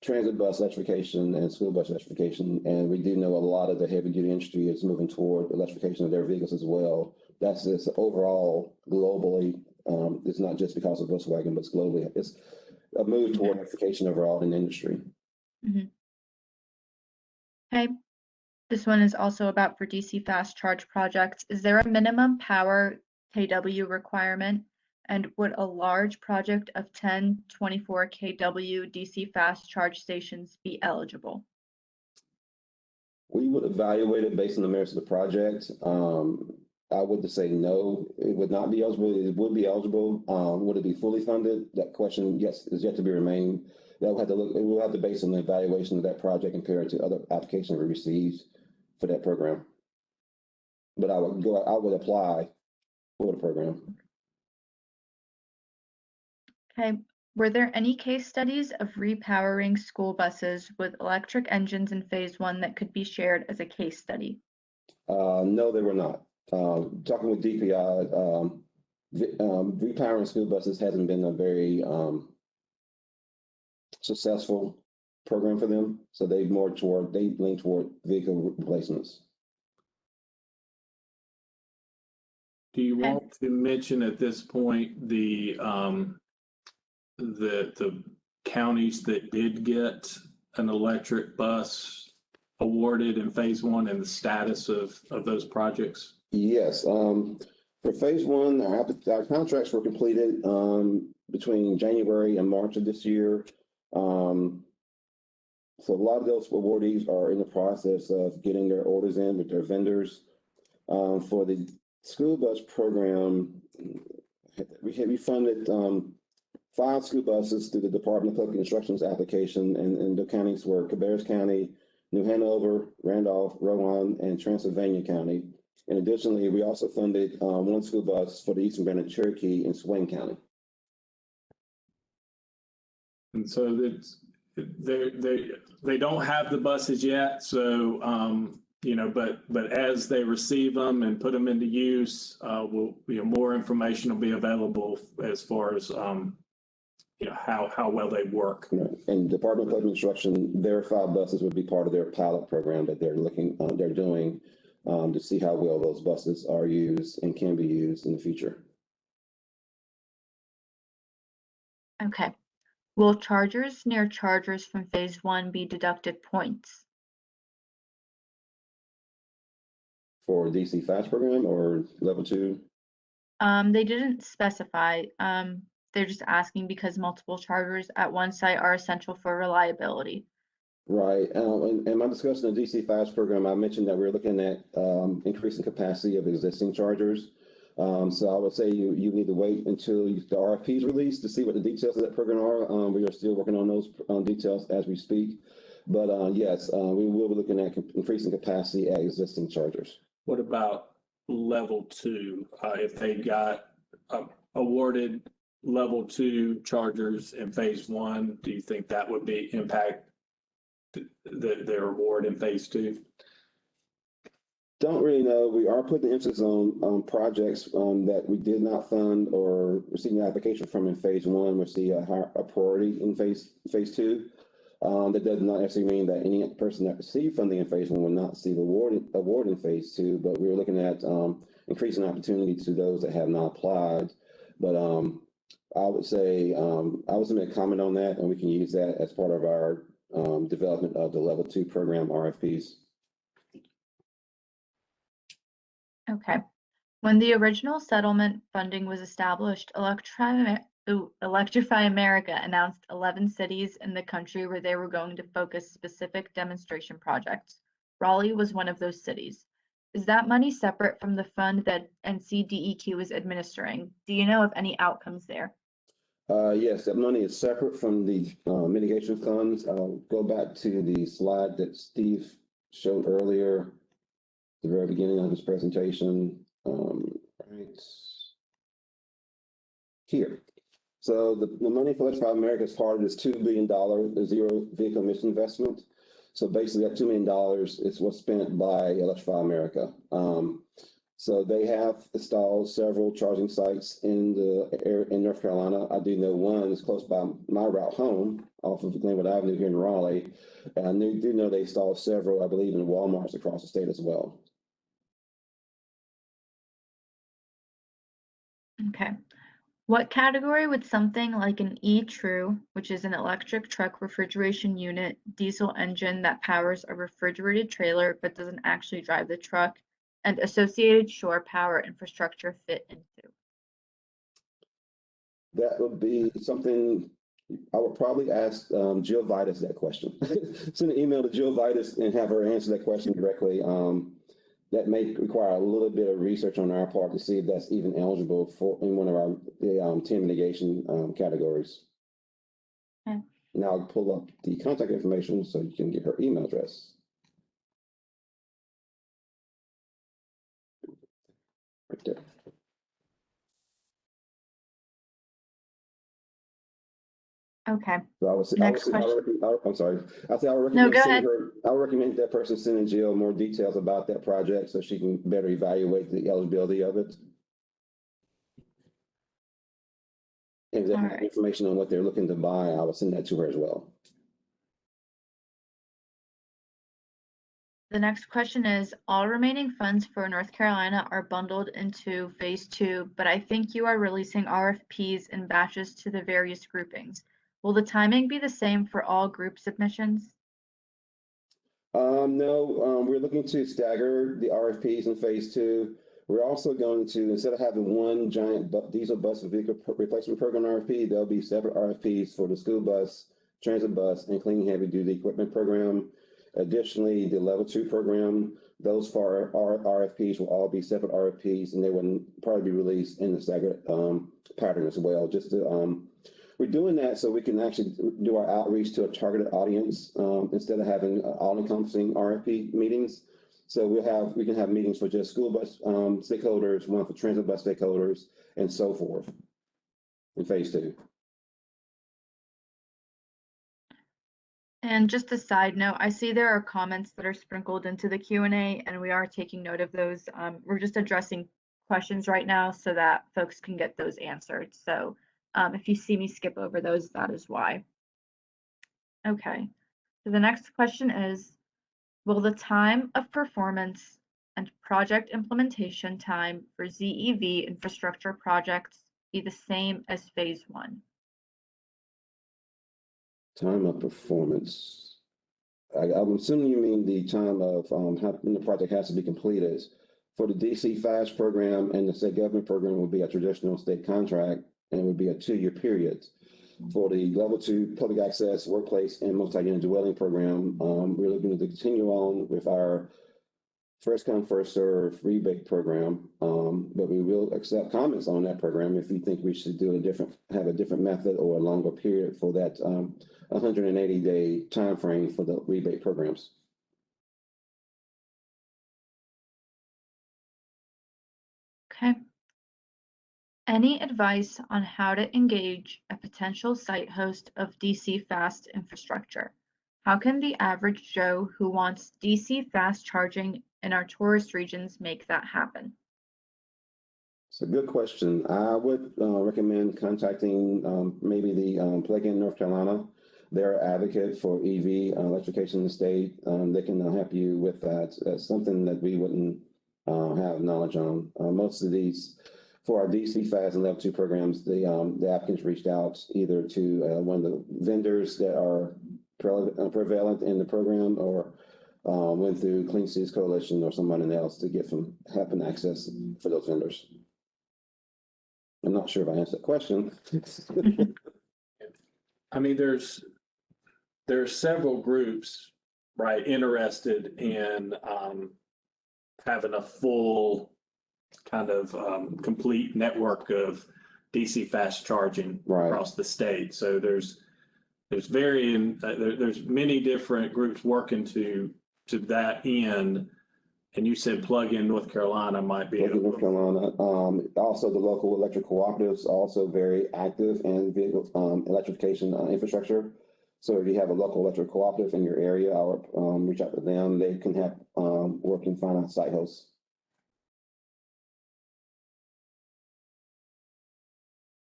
transit bus electrification and school bus electrification. And we do know a lot of the heavy duty industry is moving toward electrification of their vehicles as well. That's just overall globally. It's not just because of Volkswagen, but it's globally. It's a move toward electrification overall in the industry. Mm-hmm. Okay. This one is also about for DC fast charge projects. Is there a minimum power kW requirement? And would a large project of 10, 24 kW DC fast charge stations be eligible? We would evaluate it based on the merits of the project. I would just say no, it would not be eligible. It would be eligible. Would it be fully funded? That question, yes, is yet to be remained. We'll have to base on the evaluation of that project compared to other applications we received for that program. But I would apply for the program. Okay. Were there any case studies of repowering school buses with electric engines in phase 1 that could be shared as a case study? No, they were not. Talking with DPI, repowering school buses hasn't been a very successful program for them. So they lean toward vehicle replacements. Do you Okay. want to mention at this point the counties that did get an electric bus awarded in phase one and the status of those projects? Yes, for phase one, our contracts were completed between January and March of this year. So a lot of those awardees are in the process of getting their orders in with their vendors. For the school bus program, we funded 5 school buses through the Department of Public Instruction's application, and the counties were Cabarrus County, New Hanover, Randolph, Rowan, and Transylvania County. And additionally, we also funded 1 school bus for the Eastern Band of Cherokee in Swain County. And so they don't have the buses yet. So, but as they receive them and put them into use, more information will be available as far as, how well they work. And Department of Public Instruction verified buses would be part of their pilot program that they're doing to see how well those buses are used and can be used in the future. Okay. Will chargers near chargers from phase one be deducted points? For DC fast program or level 2? They didn't specify. They're just asking because multiple chargers at one site are essential for reliability. Right. In my discussion of DC fast program, I mentioned that we're looking at increasing capacity of existing chargers. So I would say you need to wait until the RFP is released to see what the details of that program are. We are still working on those details as we speak. But yes, we will be looking at increasing capacity at existing chargers. What about level 2? If they got awarded level 2 chargers in phase 1, do you think that would impact their award in phase 2? Don't really know. We are putting emphasis on projects that we did not fund or receive an application from in phase 1. We see a priority in phase 2. That does not necessarily mean that any person that received funding in phase 1 will not see the award in phase 2. But we're looking at increasing opportunity to those that have not applied. But I would say I was going to comment on that, and we can use that as part of our development of the level 2 program RFPs. Okay. When the original settlement funding was established, Electrify America announced 11 cities in the country where they were going to focus specific demonstration projects. Raleigh was one of those cities. Is that money separate from the fund that NCDEQ is administering? Do you know of any outcomes there? Yes, that money is separate from the mitigation funds. I'll go back to the slide that Steve showed earlier, the very beginning of his presentation, right here. So the money for Electrify America is part of this $2 billion zero vehicle emission investment. So basically that $2 million is what's spent by Electrify America. So they have installed several charging sites in North Carolina. I do know one is close by my route home off of Glenwood Avenue here in Raleigh. And I do know they installed several, I believe, in Walmarts across the state as well. Okay. What category would something like an E-True, which is an electric truck refrigeration unit, diesel engine that powers a refrigerated trailer but doesn't actually drive the truck, and associated shore power infrastructure fit into? That would be something I would probably ask Jill Vitus that question. Send an email to Jill Vitus and have her answer that question directly. That may require a little bit of research on our part to see if that's even eligible for in one of our 10 mitigation categories. Okay. Now I'll pull up the contact information so you can get her email address. Right there. Okay, So next question. I'm sorry. I would No, recommend go sending ahead. her, I would recommend that person sending Jill more details about that project so she can better evaluate the eligibility of it. And if they All have right. information on what they're looking to buy, I will send that to her as well. The next question is, all remaining funds for North Carolina are bundled into phase 2, but I think you are releasing RFPs in batches to the various groupings. Will the timing be the same for all group submissions? No, we're looking to stagger the RFPs in phase 2. We're also going to, instead of having one giant diesel bus vehicle replacement program RFP, there'll be separate RFPs for the school bus, transit bus, and clean heavy duty equipment program. Additionally, the level 2 program, those for our RFPs will all be separate RFPs, and they will probably be released in the staggered pattern as well. Just to, we're doing that so we can actually do our outreach to a targeted audience instead of having all-encompassing RFP meetings. So we can have meetings for just school bus stakeholders, one for transit bus stakeholders, and so forth in phase 2. And just a side note, I see there are comments that are sprinkled into the Q&A, and we are taking note of those. We're just addressing questions right now so that folks can get those answered. So if you see me skip over those, that is why. Okay, so the next question is, will the time of performance and project implementation time for ZEV infrastructure projects be the same as phase 1? Time of performance. I'm assuming you mean the time of when the project has to be completed. For the DC FAST program and the state government program would be a traditional state contract and it would be a 2-year period. For the level 2 public access, workplace, and multi-unit dwelling program, we're looking to continue on with our first come, first serve rebate program, but we will accept comments on that program if you think we should have a different method or a longer period for that 180-day time frame for the rebate programs. Okay. Any advice on how to engage a potential site host of DC fast infrastructure? How can the average Joe who wants DC fast charging in our tourist regions make that happen? It's a good question. I would recommend contacting maybe the Plug-in North Carolina. They're an advocate for EV electrification in the state. They can help you with that. That's something that we wouldn't have knowledge on. Most of these, for our DC Fast and Level 2 programs, the applicants reached out either to one of the vendors that are prevalent in the program or went through Clean Cities Coalition or somebody else to get some help and access for those vendors. I'm not sure if I answered that question. I mean, there's several groups, right, interested in having a full kind of complete network of DC fast charging across the state. So there's many different groups working to that end. And you said Plug-in North Carolina might be. North Carolina. Also, the local electric cooperatives are also very active in vehicle electrification infrastructure. So if you have a local electric cooperative in your area, I would reach out to them. They can help work and find out site hosts.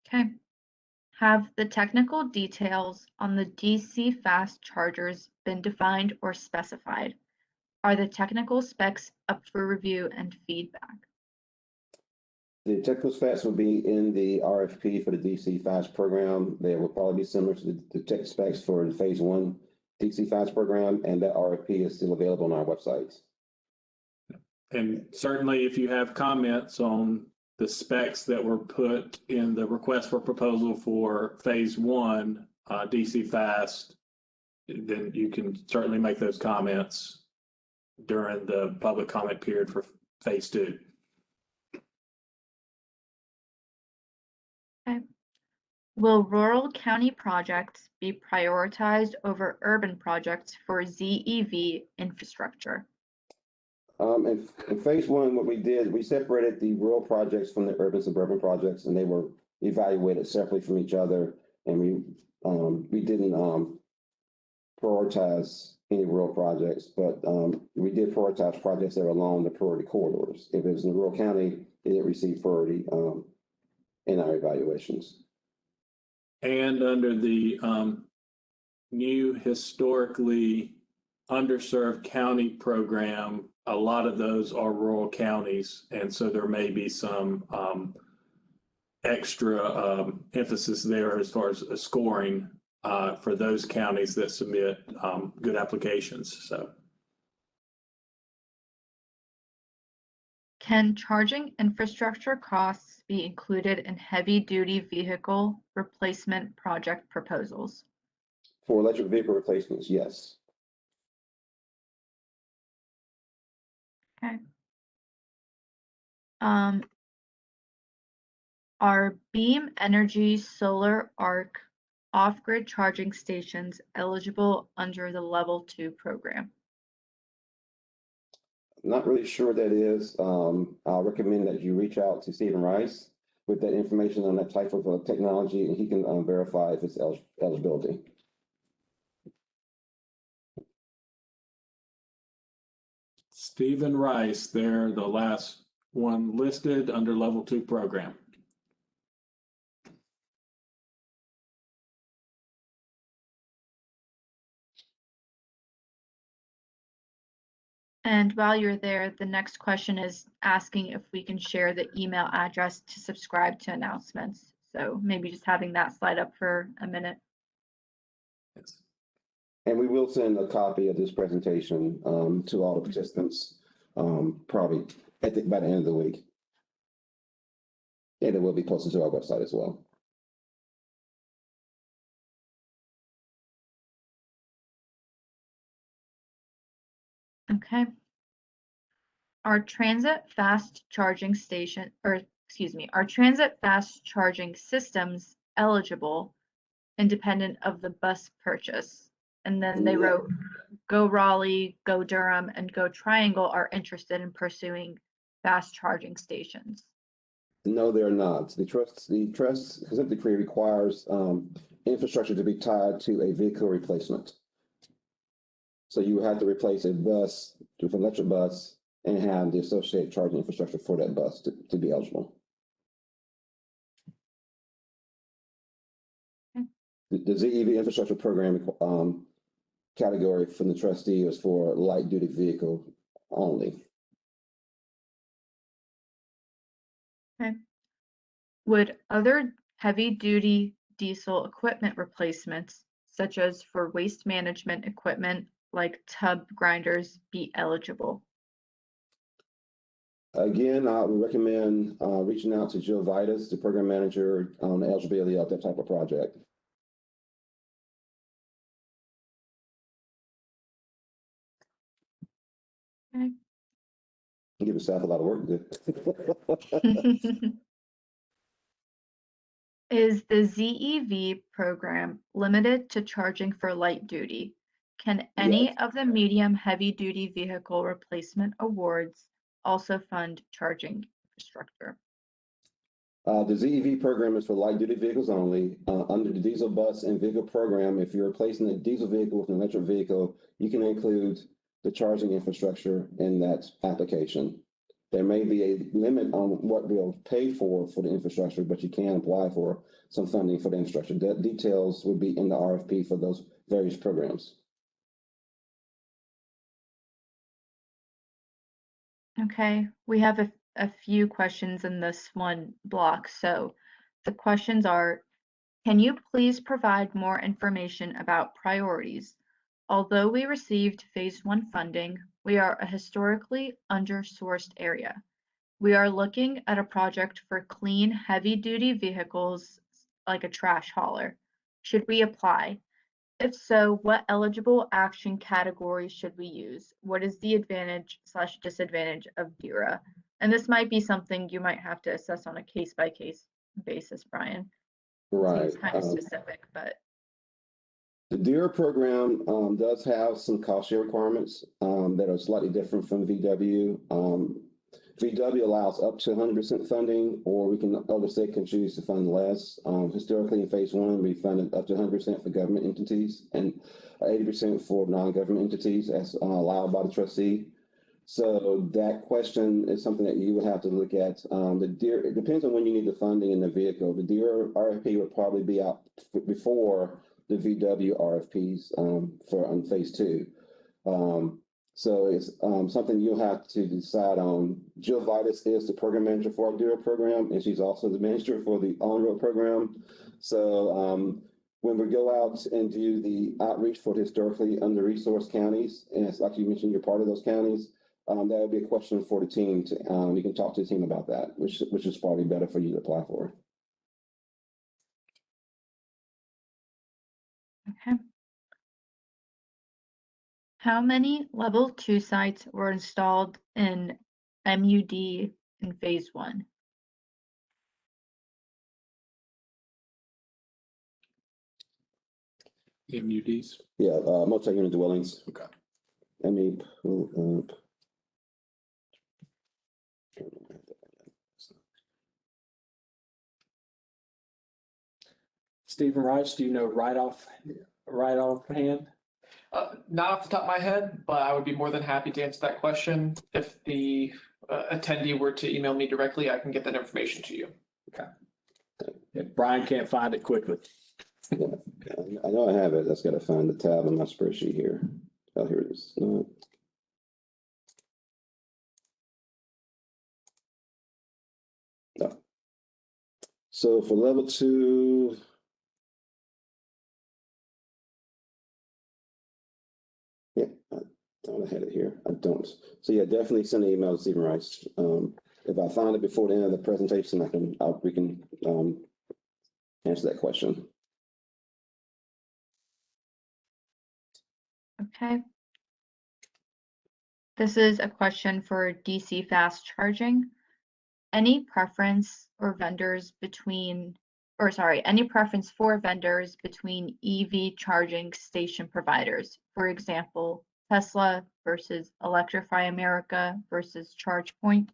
Okay. Have the technical details on the DC fast chargers been defined or specified? Are the technical specs up for review and feedback? The technical specs will be in the RFP for the DC Fast program. They will probably be similar to the tech specs for the phase 1 DC Fast program, and that RFP is still available on our website. And certainly if you have comments on the specs that were put in the request for proposal for phase 1 DC Fast, then you can certainly make those comments during the public comment period for phase 2. Okay. Will rural county projects be prioritized over urban projects for ZEV infrastructure? In phase 1, what we did, we separated the rural projects from the urban suburban projects, and they were evaluated separately from each other. and we didn't prioritize any rural projects, but we did prioritize projects that were along the priority corridors. If it was in a rural county, it didn't receive priority in our evaluations. And under the new historically underserved county program, a lot of those are rural counties, and so there may be some extra emphasis there as far as scoring for those counties that submit good applications. So, Can charging infrastructure costs be included in heavy-duty vehicle replacement project proposals? For electric vehicle replacements, yes. Okay. Are Beam Energy Solar Arc off-grid charging stations eligible under the Level 2 program? Not really sure that is. I'll recommend that you reach out to Stephen Rice with that information on that type of technology, and he can verify if it's eligibility. Stephen Rice, they're the last one listed under Level 2 program. And while you're there, the next question is asking if we can share the email address to subscribe to announcements. So maybe just having that slide up for a minute. Yes. And we will send a copy of this presentation to all the participants probably by the end of the week. And it will be posted to our website as well. Okay. Are transit fast charging systems eligible independent of the bus purchase? And then they wrote, Go Raleigh, Go Durham, and Go Triangle are interested in pursuing fast charging stations. No, they're not. The trust consent decree requires infrastructure to be tied to a vehicle replacement. So you have to replace a bus with an electric bus and have the associated charging infrastructure for that bus to be eligible. Okay. The ZEV infrastructure program category from the trustee is for light duty vehicle only. Okay. Would other heavy duty diesel equipment replacements, such as for waste management equipment like tub grinders, be eligible? Again, I would recommend reaching out to Jill Vitus, the program manager on the eligibility of that type of project. Okay. Give staff a lot of work to do. Is the ZEV program limited to charging for light duty? Can any Yes. of the medium heavy duty vehicle replacement awards also fund charging infrastructure? The ZEV program is for light duty vehicles only. Under the diesel bus and vehicle program, if you're replacing a diesel vehicle with an electric vehicle, you can include the charging infrastructure in that application. There may be a limit on what we'll pay for the infrastructure, but you can apply for some funding for the infrastructure. The details would be in the RFP for those various programs. Okay, we have a few questions in this one block. So the questions are, can you please provide more information about priorities? Although we received phase 1 funding, we are a historically undersourced area. We are looking at a project for clean heavy-duty vehicles like a trash hauler. Should we apply? If so, what eligible action categories should we use? What is the advantage/disadvantage of DERA? And this might be something you might have to assess on a case-by-case basis, Brian. Right. Seems kind of specific, but. The DERA program does have some cost share requirements that are slightly different from VW. VW allows up to 100% funding, or other state can choose to fund less. Historically, in phase one, we funded up to 100% for government entities and 80% for non-government entities as allowed by the trustee. So that question is something that you would have to look at. It depends on when you need the funding in the vehicle. The DEER RFP would probably be out before the VW RFPs for phase two. So it's something you'll have to decide on. Jill Vitus is the program manager for our DEER program, and she's also the manager for the on-road program. So when we go out and do the outreach for historically under-resourced counties, and it's like you mentioned, you're part of those counties, that would be a question for the team. You can talk to the team about that, which is probably better for you to apply for. Okay. How many level 2 sites were installed in MUD in phase 1? MUDs. Yeah, multi-unit dwellings. Okay. Let me pull up. Stephen Rice, do you know right offhand? Not off the top of my head, but I would be more than happy to answer that question. If the attendee were to email me directly, I can get that information to you. Okay. If Brian can't find it quickly. Yeah, I know I have it. I just got to find the tab on my spreadsheet here. Oh, here it is. No. No. So for level 2, yeah, I thought I had it here. I don't. So yeah, definitely send an email to Stephen Rice. If I find it before the end of the presentation, we can answer that question. Okay. This is a question for DC fast charging. Any preference for vendors between EV charging station providers? For example, Tesla versus Electrify America versus ChargePoint?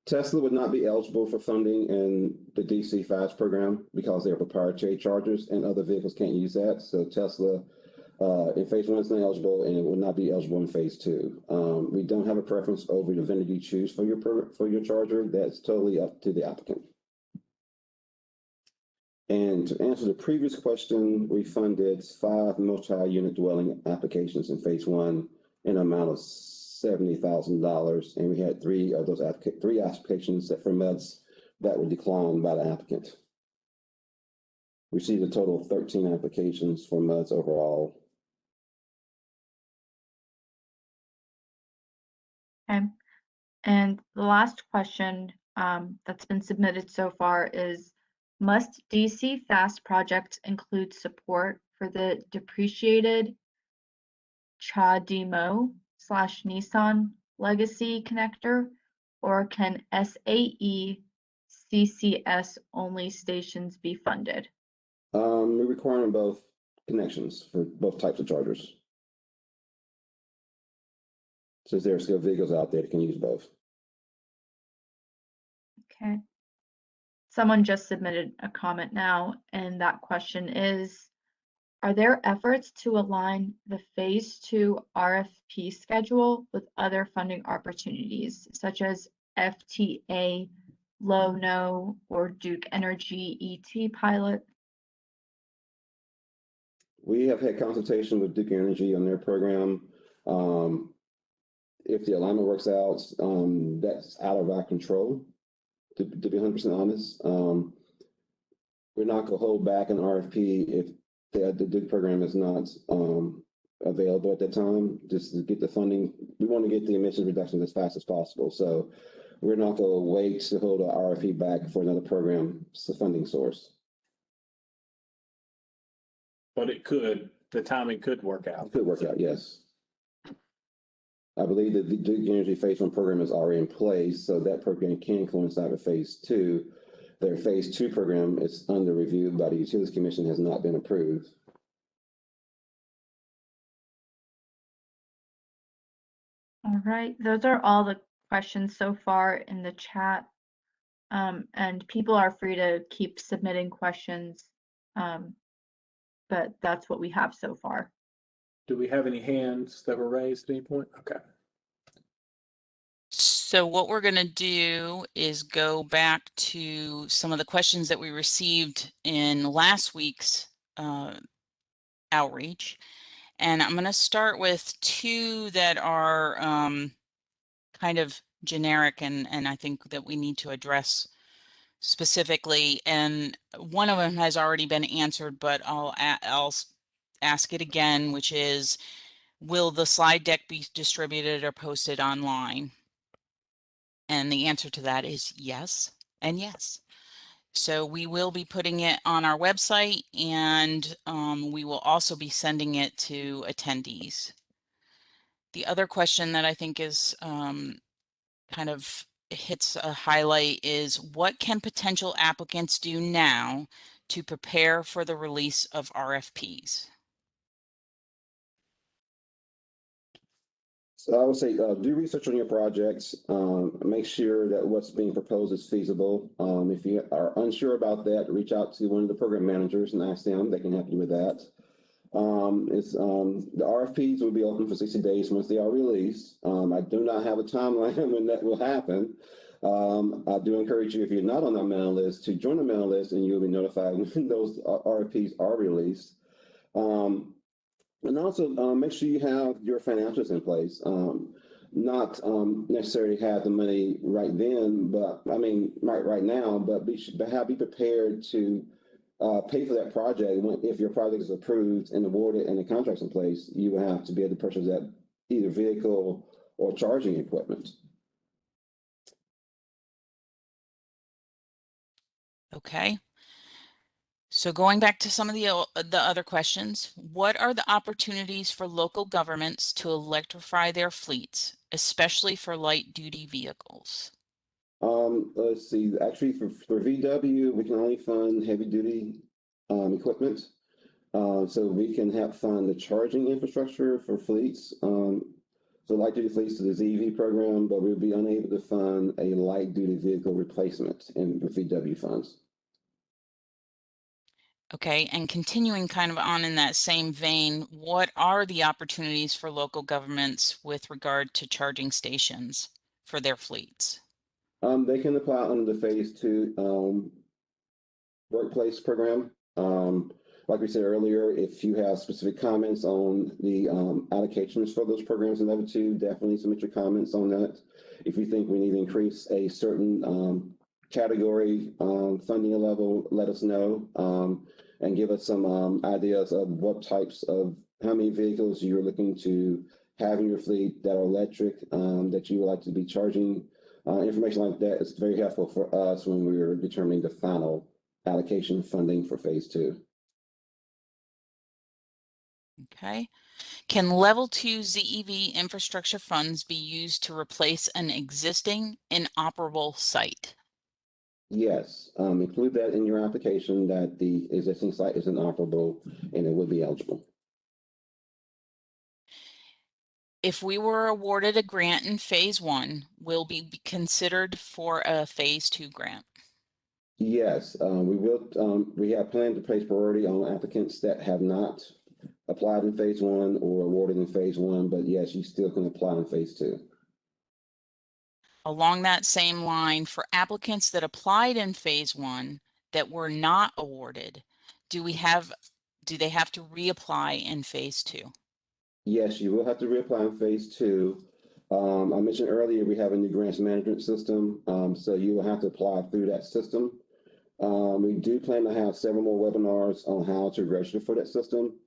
Tesla would not be eligible for funding in the DC fast program because they're proprietary chargers and other vehicles can't use that. So Tesla in phase 1 is not eligible, and it will not be eligible in phase 2. We don't have a preference over the vendor you choose for your charger. That's totally up to the applicant. And to answer the previous question, we funded 5 multi-unit dwelling applications in phase 1 in an amount of $70,000, and we had 3 of those three applications that for MEDs that were declined by the applicant. We received a total of 13 applications for MEDs overall. Okay. And the last question that's been submitted so far is, must DC fast projects include support for the depreciated CHAdeMO/Nissan legacy connector, or can SAE CCS only stations be funded? We require both connections for both types of chargers. Since there are still vehicles out there that can use both. Okay. Someone just submitted a comment now, and that question is, are there efforts to align the phase 2 RFP schedule with other funding opportunities, such as FTA, Low-No, or Duke Energy ET pilot? We have had consultation with Duke Energy on their program. If the alignment works out, that's out of our control, to be 100% honest. We're not going to hold back an RFP if the Duke program is not available at that time, just to get the funding. We want to get the emission reductions as fast as possible. So we're not going to wait to hold an RFP back for another program funding source. But the timing could work out. It could work out, yes. I believe that the Duke Energy phase 1 program is already in place, so that program can coincide with phase 2. Their phase 2 program is under review by the Utilities Commission, has not been approved. All right, those are all the questions so far in the chat. And people are free to keep submitting questions, but that's what we have so far. Do we have any hands that were raised at any point? Okay. So what we're going to do is go back to some of the questions that we received in last week's outreach. And I'm going to start with two that are kind of generic and I think that we need to address specifically. And one of them has already been answered, but I'll ask it again, which is, will the slide deck be distributed or posted online? And the answer to that is yes and yes. So we will be putting it on our website, and we will also be sending it to attendees. The other question that I think is kind of hits a highlight is, what can potential applicants do now to prepare for the release of RFPs? So I would say do research on your projects. Make sure that what's being proposed is feasible. If you are unsure about that, reach out to one of the program managers and ask them. They can help you with that. The RFPs will be open for 60 days once they are released. I do not have a timeline when that will happen. I do encourage you, if you're not on that mailing list, to join the mailing list, and you'll be notified when those RFPs are released. And also make sure you have your financials in place. Not necessarily have the money right then, but I mean right now, but be prepared to pay for that project. If your project is approved and awarded and the contract's in place, you will have to be able to purchase that either vehicle or charging equipment. Okay. So going back to some of the other questions, what are the opportunities for local governments to electrify their fleets, especially for light duty vehicles? Let's see, actually for VW, we can only fund heavy duty equipment. So we can help fund the charging infrastructure for fleets. So light duty fleets to the ZEV program, but we'll be unable to fund a light duty vehicle replacement in the VW funds. Okay, and continuing kind of on in that same vein, what are the opportunities for local governments with regard to charging stations for their fleets? They can apply under the phase 2 workplace program. Like we said earlier, if you have specific comments on the allocations for those programs in level 2, definitely submit your comments on that. If you think we need to increase a certain category funding level, let us know and give us some ideas of what types of, how many vehicles you're looking to have in your fleet that are electric, that you would like to be charging. Information like that is very helpful for us when we're determining the final allocation funding for phase 2. Okay. Can level 2 ZEV infrastructure funds be used to replace an existing inoperable site? Yes, include that in your application that the existing site is inoperable and it would be eligible. If we were awarded a grant in phase 1, will be considered for a phase 2 grant? Yes, we will. We have planned to place priority on applicants that have not applied in phase 1 or awarded in phase 1, but yes, you still can apply in phase 2. Along that same line, for applicants that applied in phase 1 that were not awarded, do they have to reapply in phase 2? Yes, you will have to reapply in phase 2. I mentioned earlier we have a new grants management system, so you will have to apply through that system. We do plan to have several more webinars on how to register for that system.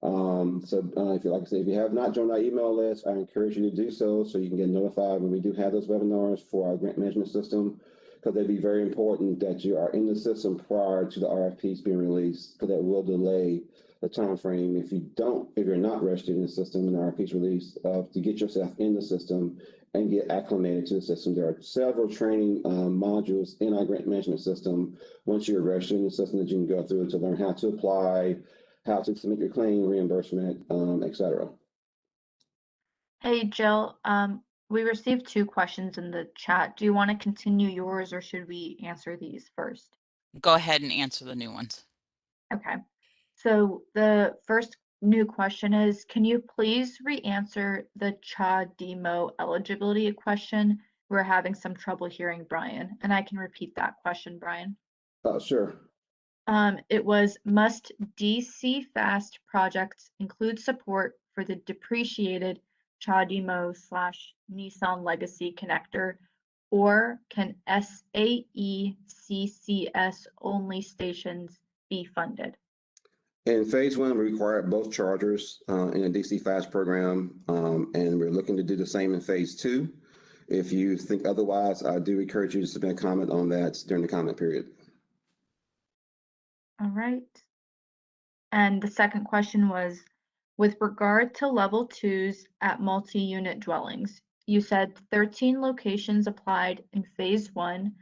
If you, like I said, if you have not joined our email list, I encourage you to do so you can get notified when we do have those webinars for our grant management system, because it'd be very important that you are in the system prior to the RFPs being released, because that will delay the time frame if you're not registered in the system and the RFPs released, to get yourself in the system and get acclimated to the system. There are several training modules in our grant management system once you're registered in the system that you can go through to learn how to apply, how to submit your claim, reimbursement, etc. Hey, Jill, We received 2 questions in the chat. Do you want to continue yours or should we answer these first? Go ahead and answer the new ones. Okay. So the first new question is, can you please re-answer the CHA-DEMO eligibility question? We're having some trouble hearing Brian, and I can repeat that question, Brian. Sure. It was, must DC Fast projects include support for the depreciated CHA-DEMO/Nissan Legacy connector, or can SAE/CCS only stations be funded? In phase 1, we required both chargers in a DC Fast program, and we're looking to do the same in phase 2. If you think otherwise, I do encourage you to submit a comment on that during the comment period. All right. And the second question was, with regard to level 2s at multi-unit dwellings, you said 13 locations applied in phase 1,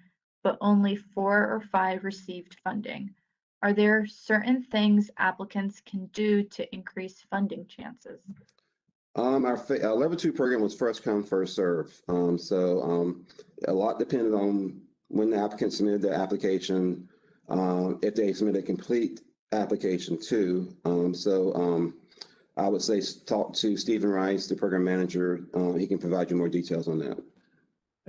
but only 4 or 5 received funding. Are there certain things applicants can do to increase funding chances? Our level 2 program was first come, first serve. So a lot depended on when the applicant submitted their application, if they submitted a complete application too. I would say talk to Stephen Rice, the program manager. He can provide you more details on that.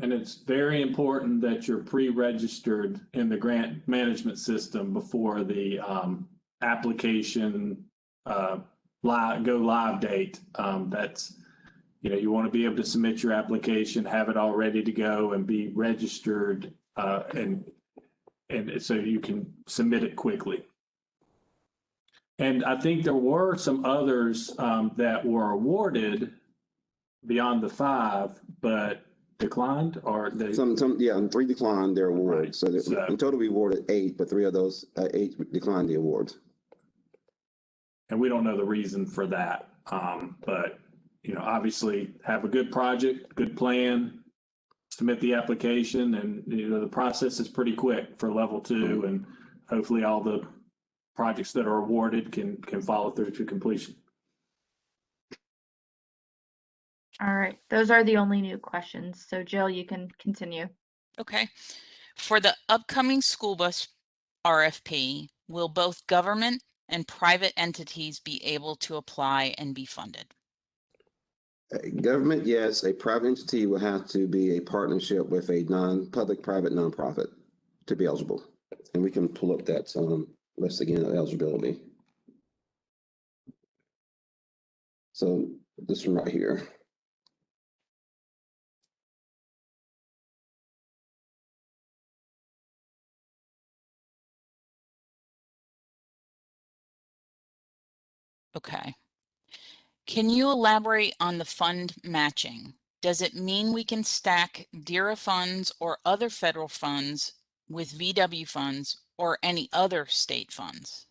And it's very important that you're pre-registered in the grant management system before the application go live date. That's, you want to be able to submit your application, have it all ready to go, and be registered, and so you can submit it quickly. And I think there were some others that were awarded beyond the 5, but declined, or they... and 3 declined their awards. Right. So in total we awarded 8, but 3 of those 8 declined the awards. And we don't know the reason for that. But obviously have a good project, good plan, submit the application, and the process is pretty quick for level 2, and hopefully all the projects that are awarded can follow through to completion. All right, those are the only new questions. So Jill, you can continue. Okay. For the upcoming school bus RFP, will both government and private entities be able to apply and be funded? Government, yes. A private entity will have to be a partnership with a public-private nonprofit to be eligible. And we can pull up that list again of eligibility. So this one right here. Okay. Can you elaborate on the fund matching? Does it mean we can stack DERA funds or other federal funds with VW funds or any other state funds?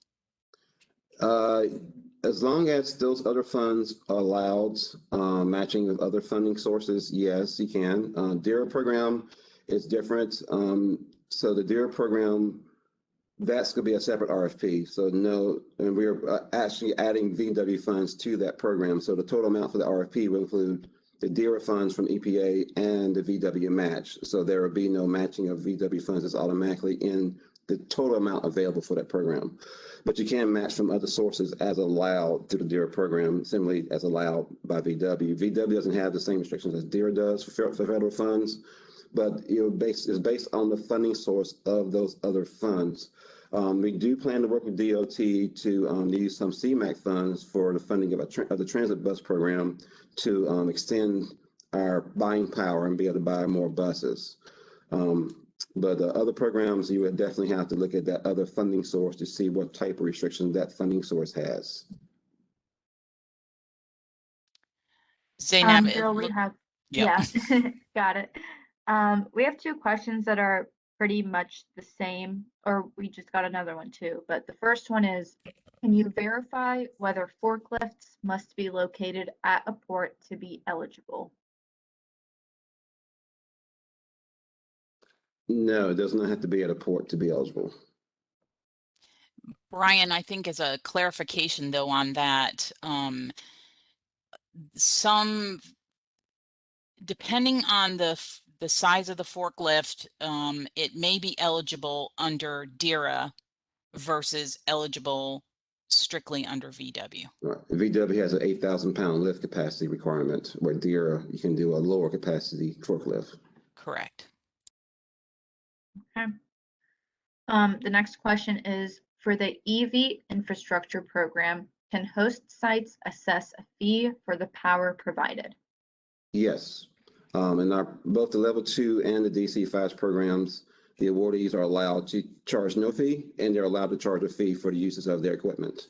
As long as those other funds are allowed, matching with other funding sources, yes, you can. DERA program is different. So the DERA program, that's going to be a separate RFP. So no, and we're actually adding VW funds to that program. So the total amount for the RFP will include the DERA funds from EPA and the VW match. So there will be no matching of VW funds. It's automatically in the total amount available for that program. But you can match from other sources as allowed to the DERA program, similarly as allowed by VW. VW doesn't have the same restrictions as DERA does for federal funds, but it's based on the funding source of those other funds. We do plan to work with DOT to use some CMAQ funds for the funding of the transit bus program to extend our buying power and be able to buy more buses. But the other programs, you would definitely have to look at that other funding source to see what type of restrictions that funding source has. Zainab, Jill, we have, yeah. Got it. We have 2 questions that are pretty much the same, or we just got another one too. But the first one is, can you verify whether forklifts must be located at a port to be eligible? No, it does not have to be at a port to be eligible. Brian, I think as a clarification though on that, some depending on the size of the forklift, it may be eligible under DERA versus eligible strictly under VW. Right. VW has an 8,000-pound lift capacity requirement, where DERA, you can do a lower capacity forklift. Correct. Okay. The next question is, for the EV infrastructure program, can host sites assess a fee for the power provided? Yes. In both the level 2 and the DC fast programs, the awardees are allowed to charge no fee, and they're allowed to charge a fee for the uses of their equipment.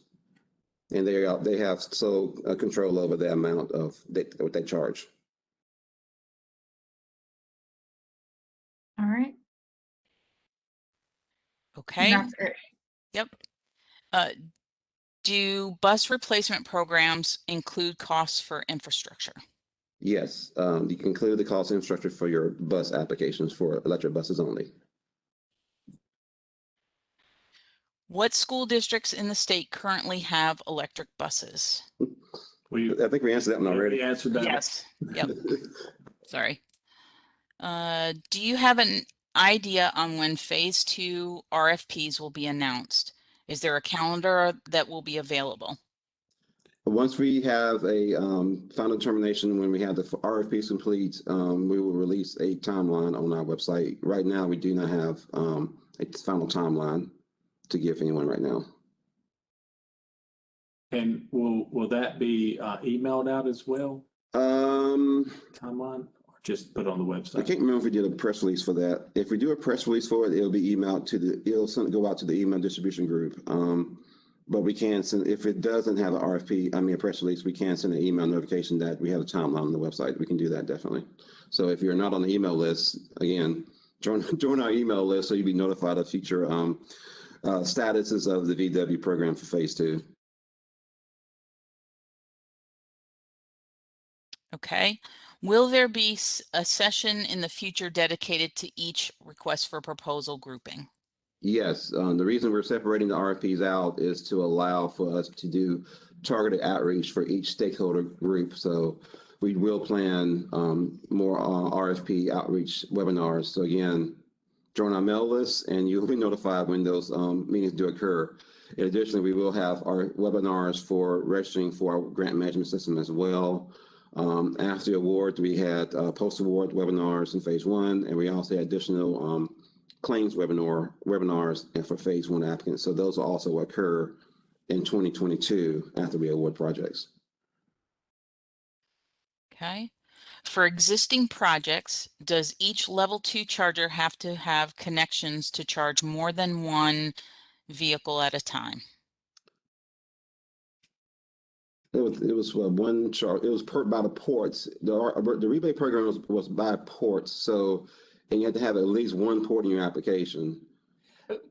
And they have sole control over the amount of what they charge. All right. Okay. That's it. Yep. Do bus replacement programs include costs for infrastructure? Yes, you can include the cost infrastructure for your bus applications for electric buses only. What school districts in the state currently have electric buses? I think we answered that one already. We answered that. Yes. Yep. Sorry. Do you have an idea on when phase 2 RFPs will be announced? Is there a calendar that will be available? Once we have a final determination, when we have the RFPs complete, we will release a timeline on our website. Right now, we do not have a final timeline to give anyone right now. And will that be emailed out as well? Timeline, or just put on the website? I can't remember if we did a press release for that. If we do a press release for it, it'll be emailed to it'll go out to the email distribution group. But we can send, if it doesn't have an a press release, we can send an email notification that we have a timeline on the website. We can do that definitely. So if you're not on the email list, again, join our email list so you'll be notified of future statuses of the VW program for phase 2. Okay. Will there be a session in the future dedicated to each request for proposal grouping? Yes, the reason we're separating the RFPs out is to allow for us to do targeted outreach for each stakeholder group. So we will plan more RFP outreach webinars. So again, join our mail list and you'll be notified when those meetings do occur. Additionally, we will have our webinars for registering for our grant management system as well. After the award, we had post-award webinars in phase 1, and we also had additional claims webinars and for phase 1 applicants. So those will also occur in 2022 after we award projects. Okay. For existing projects, does each level 2 charger have to have connections to charge more than one vehicle at a time? It was one charge. It was by the ports. The rebate program was by ports. So, and you had to have at least one port in your application.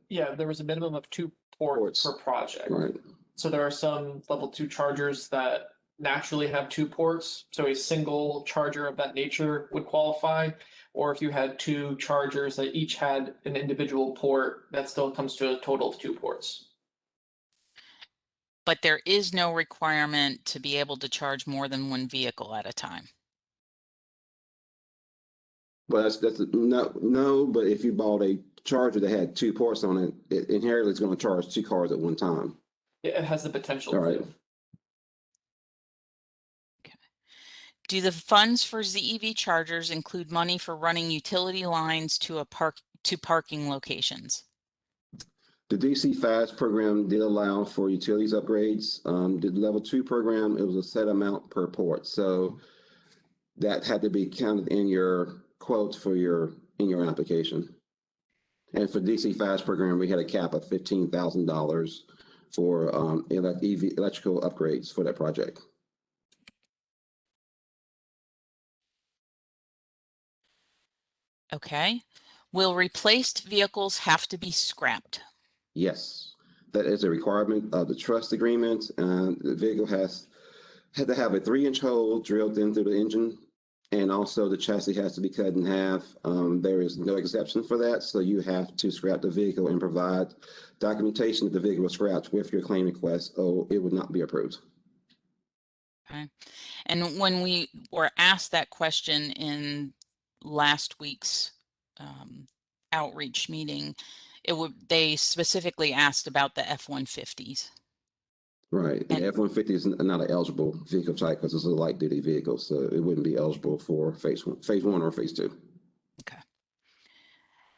Yeah, there was a minimum of 2 ports per project. Right. So there are some level 2 chargers that naturally have 2 ports. So a single charger of that nature would qualify. Or if you had 2 chargers that each had an individual port, that still comes to a total of 2 ports. But there is no requirement to be able to charge more than one vehicle at a time. Well, that's no. But if you bought a charger that had 2 ports on it, it inherently is going to charge 2 cars at one time. It has the potential. All right. Okay. Do the funds for ZEV chargers include money for running utility lines to parking locations? The DC Fast program did allow for utilities upgrades. The level 2 program, it was a set amount per port. So that had to be counted in your quote in your application. And for DC Fast program, we had a cap of $15,000 for electrical upgrades for that project. Okay. Will replaced vehicles have to be scrapped? Yes, that is a requirement of the trust agreement, and the vehicle had to have a 3-inch hole drilled in through the engine, and also the chassis has to be cut in half. There is no exception for that, so you have to scrap the vehicle and provide documentation that the vehicle was scrapped with your claim request, or it would not be approved. Okay. And when we were asked that question in last week's outreach meeting, they specifically asked about the F-150s. Right. And F-150 is not an eligible vehicle type because it's a light duty vehicle, so it wouldn't be eligible for phase one or phase two. Okay.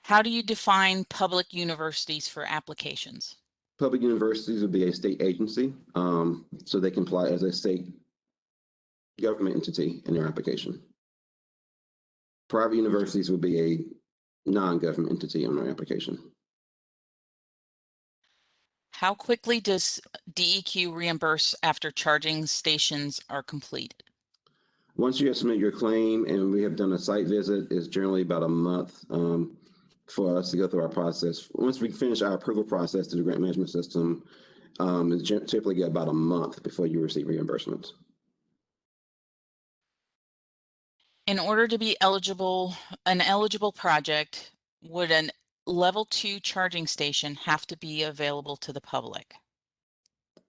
How do you define public universities for applications? Public universities would be a state agency, so they can apply as a state government entity in their application. Private universities would be a non-government entity on their application. How quickly does DEQ reimburse after charging stations are completed? Once you submit your claim and we have done a site visit, it's generally about a month for us to go through our process. Once we finish our approval process through the grant management system, it's typically about a month before you receive reimbursements. In order to be an eligible project, would an level 2 charging station have to be available to the public?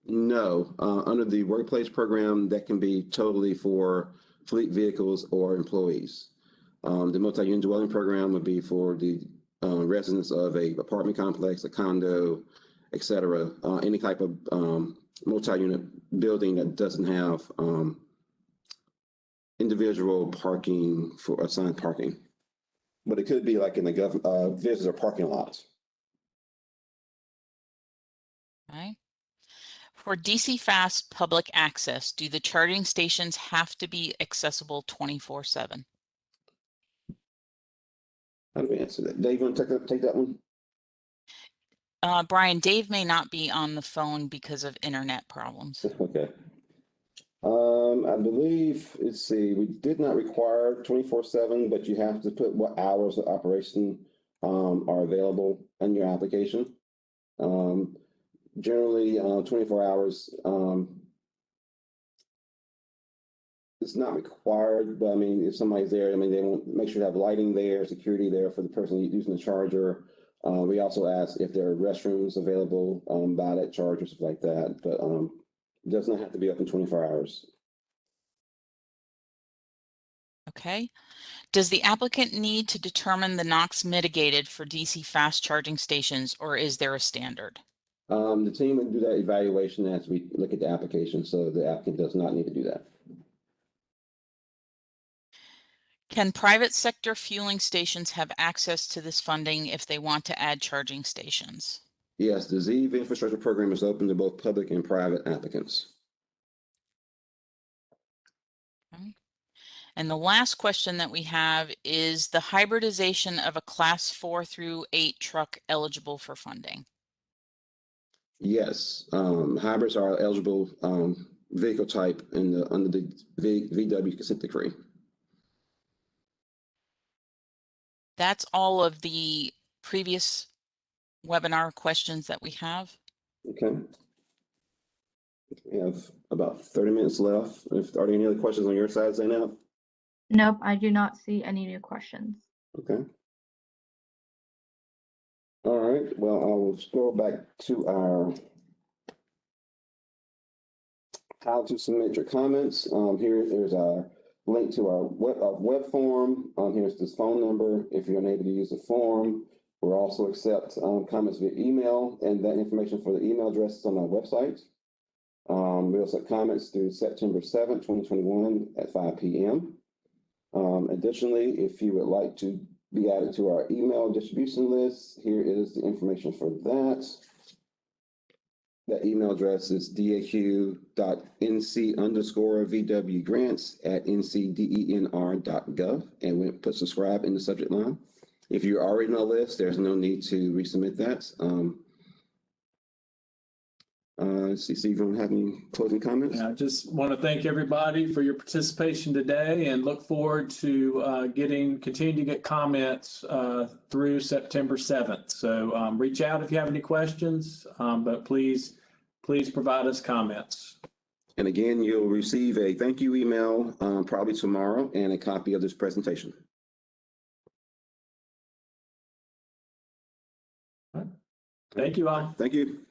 No, under the workplace program, that can be totally for fleet vehicles or employees. The multi-unit dwelling program would be for the residents of a apartment complex, a condo, etc. Any type of multi-unit building that doesn't have individual parking for assigned parking. But it could be like in the visitor parking lots. Okay. For DC fast public access, do the charging stations have to be accessible 24/7? How do we answer that? Dave, you want to take that one? Brian, Dave may not be on the phone because of internet problems. Okay. I believe, let's see, we did not require 24/7, but you have to put what hours of operation are available in your application. Generally, 24 hours. It's not required, but I mean, if somebody's there, I mean, they want to make sure to have lighting there, security there for the person using the charger. We also ask if there are restrooms available by that charger, stuff like that, but it does not have to be open 24 hours. Okay. Does the applicant need to determine the NOx mitigated for DC fast charging stations, or is there a standard? The team would do that evaluation as we look at the application, so the applicant does not need to do that. Can private sector fueling stations have access to this funding if they want to add charging stations? Yes, the ZEV infrastructure program is open to both public and private applicants. Okay. And the last question that we have is the hybridization of a class 4 through 8 truck eligible for funding? Yes, hybrids are eligible vehicle type under the VW consent decree. That's all of the previous webinar questions that we have. Okay. We have about 30 minutes left. If are there any other questions on your side, Zainab? Nope, I do not see any new questions. Okay. All right. Well, I will scroll back to our how to submit your comments. Here's our link to our web form. Here's this phone number if you're unable to use the form. We'll also accept comments via email, and that information for the email address is on our website. We also have comments through September 7th, 2021 at 5 p.m. Additionally, if you would like to be added to our email distribution list, here is the information for that. That email address is daq.nc_vwgrants@ncdenr.gov, and we put subscribe in the subject line. If you're already on the list, there's no need to resubmit that. Steve, you don't have any closing comments? I just want to thank everybody for your participation today and look forward to continue to get comments through September 7th. So reach out if you have any questions, but please provide us comments. And again, you'll receive a thank you email probably tomorrow and a copy of this presentation. Thank you all. Thank you.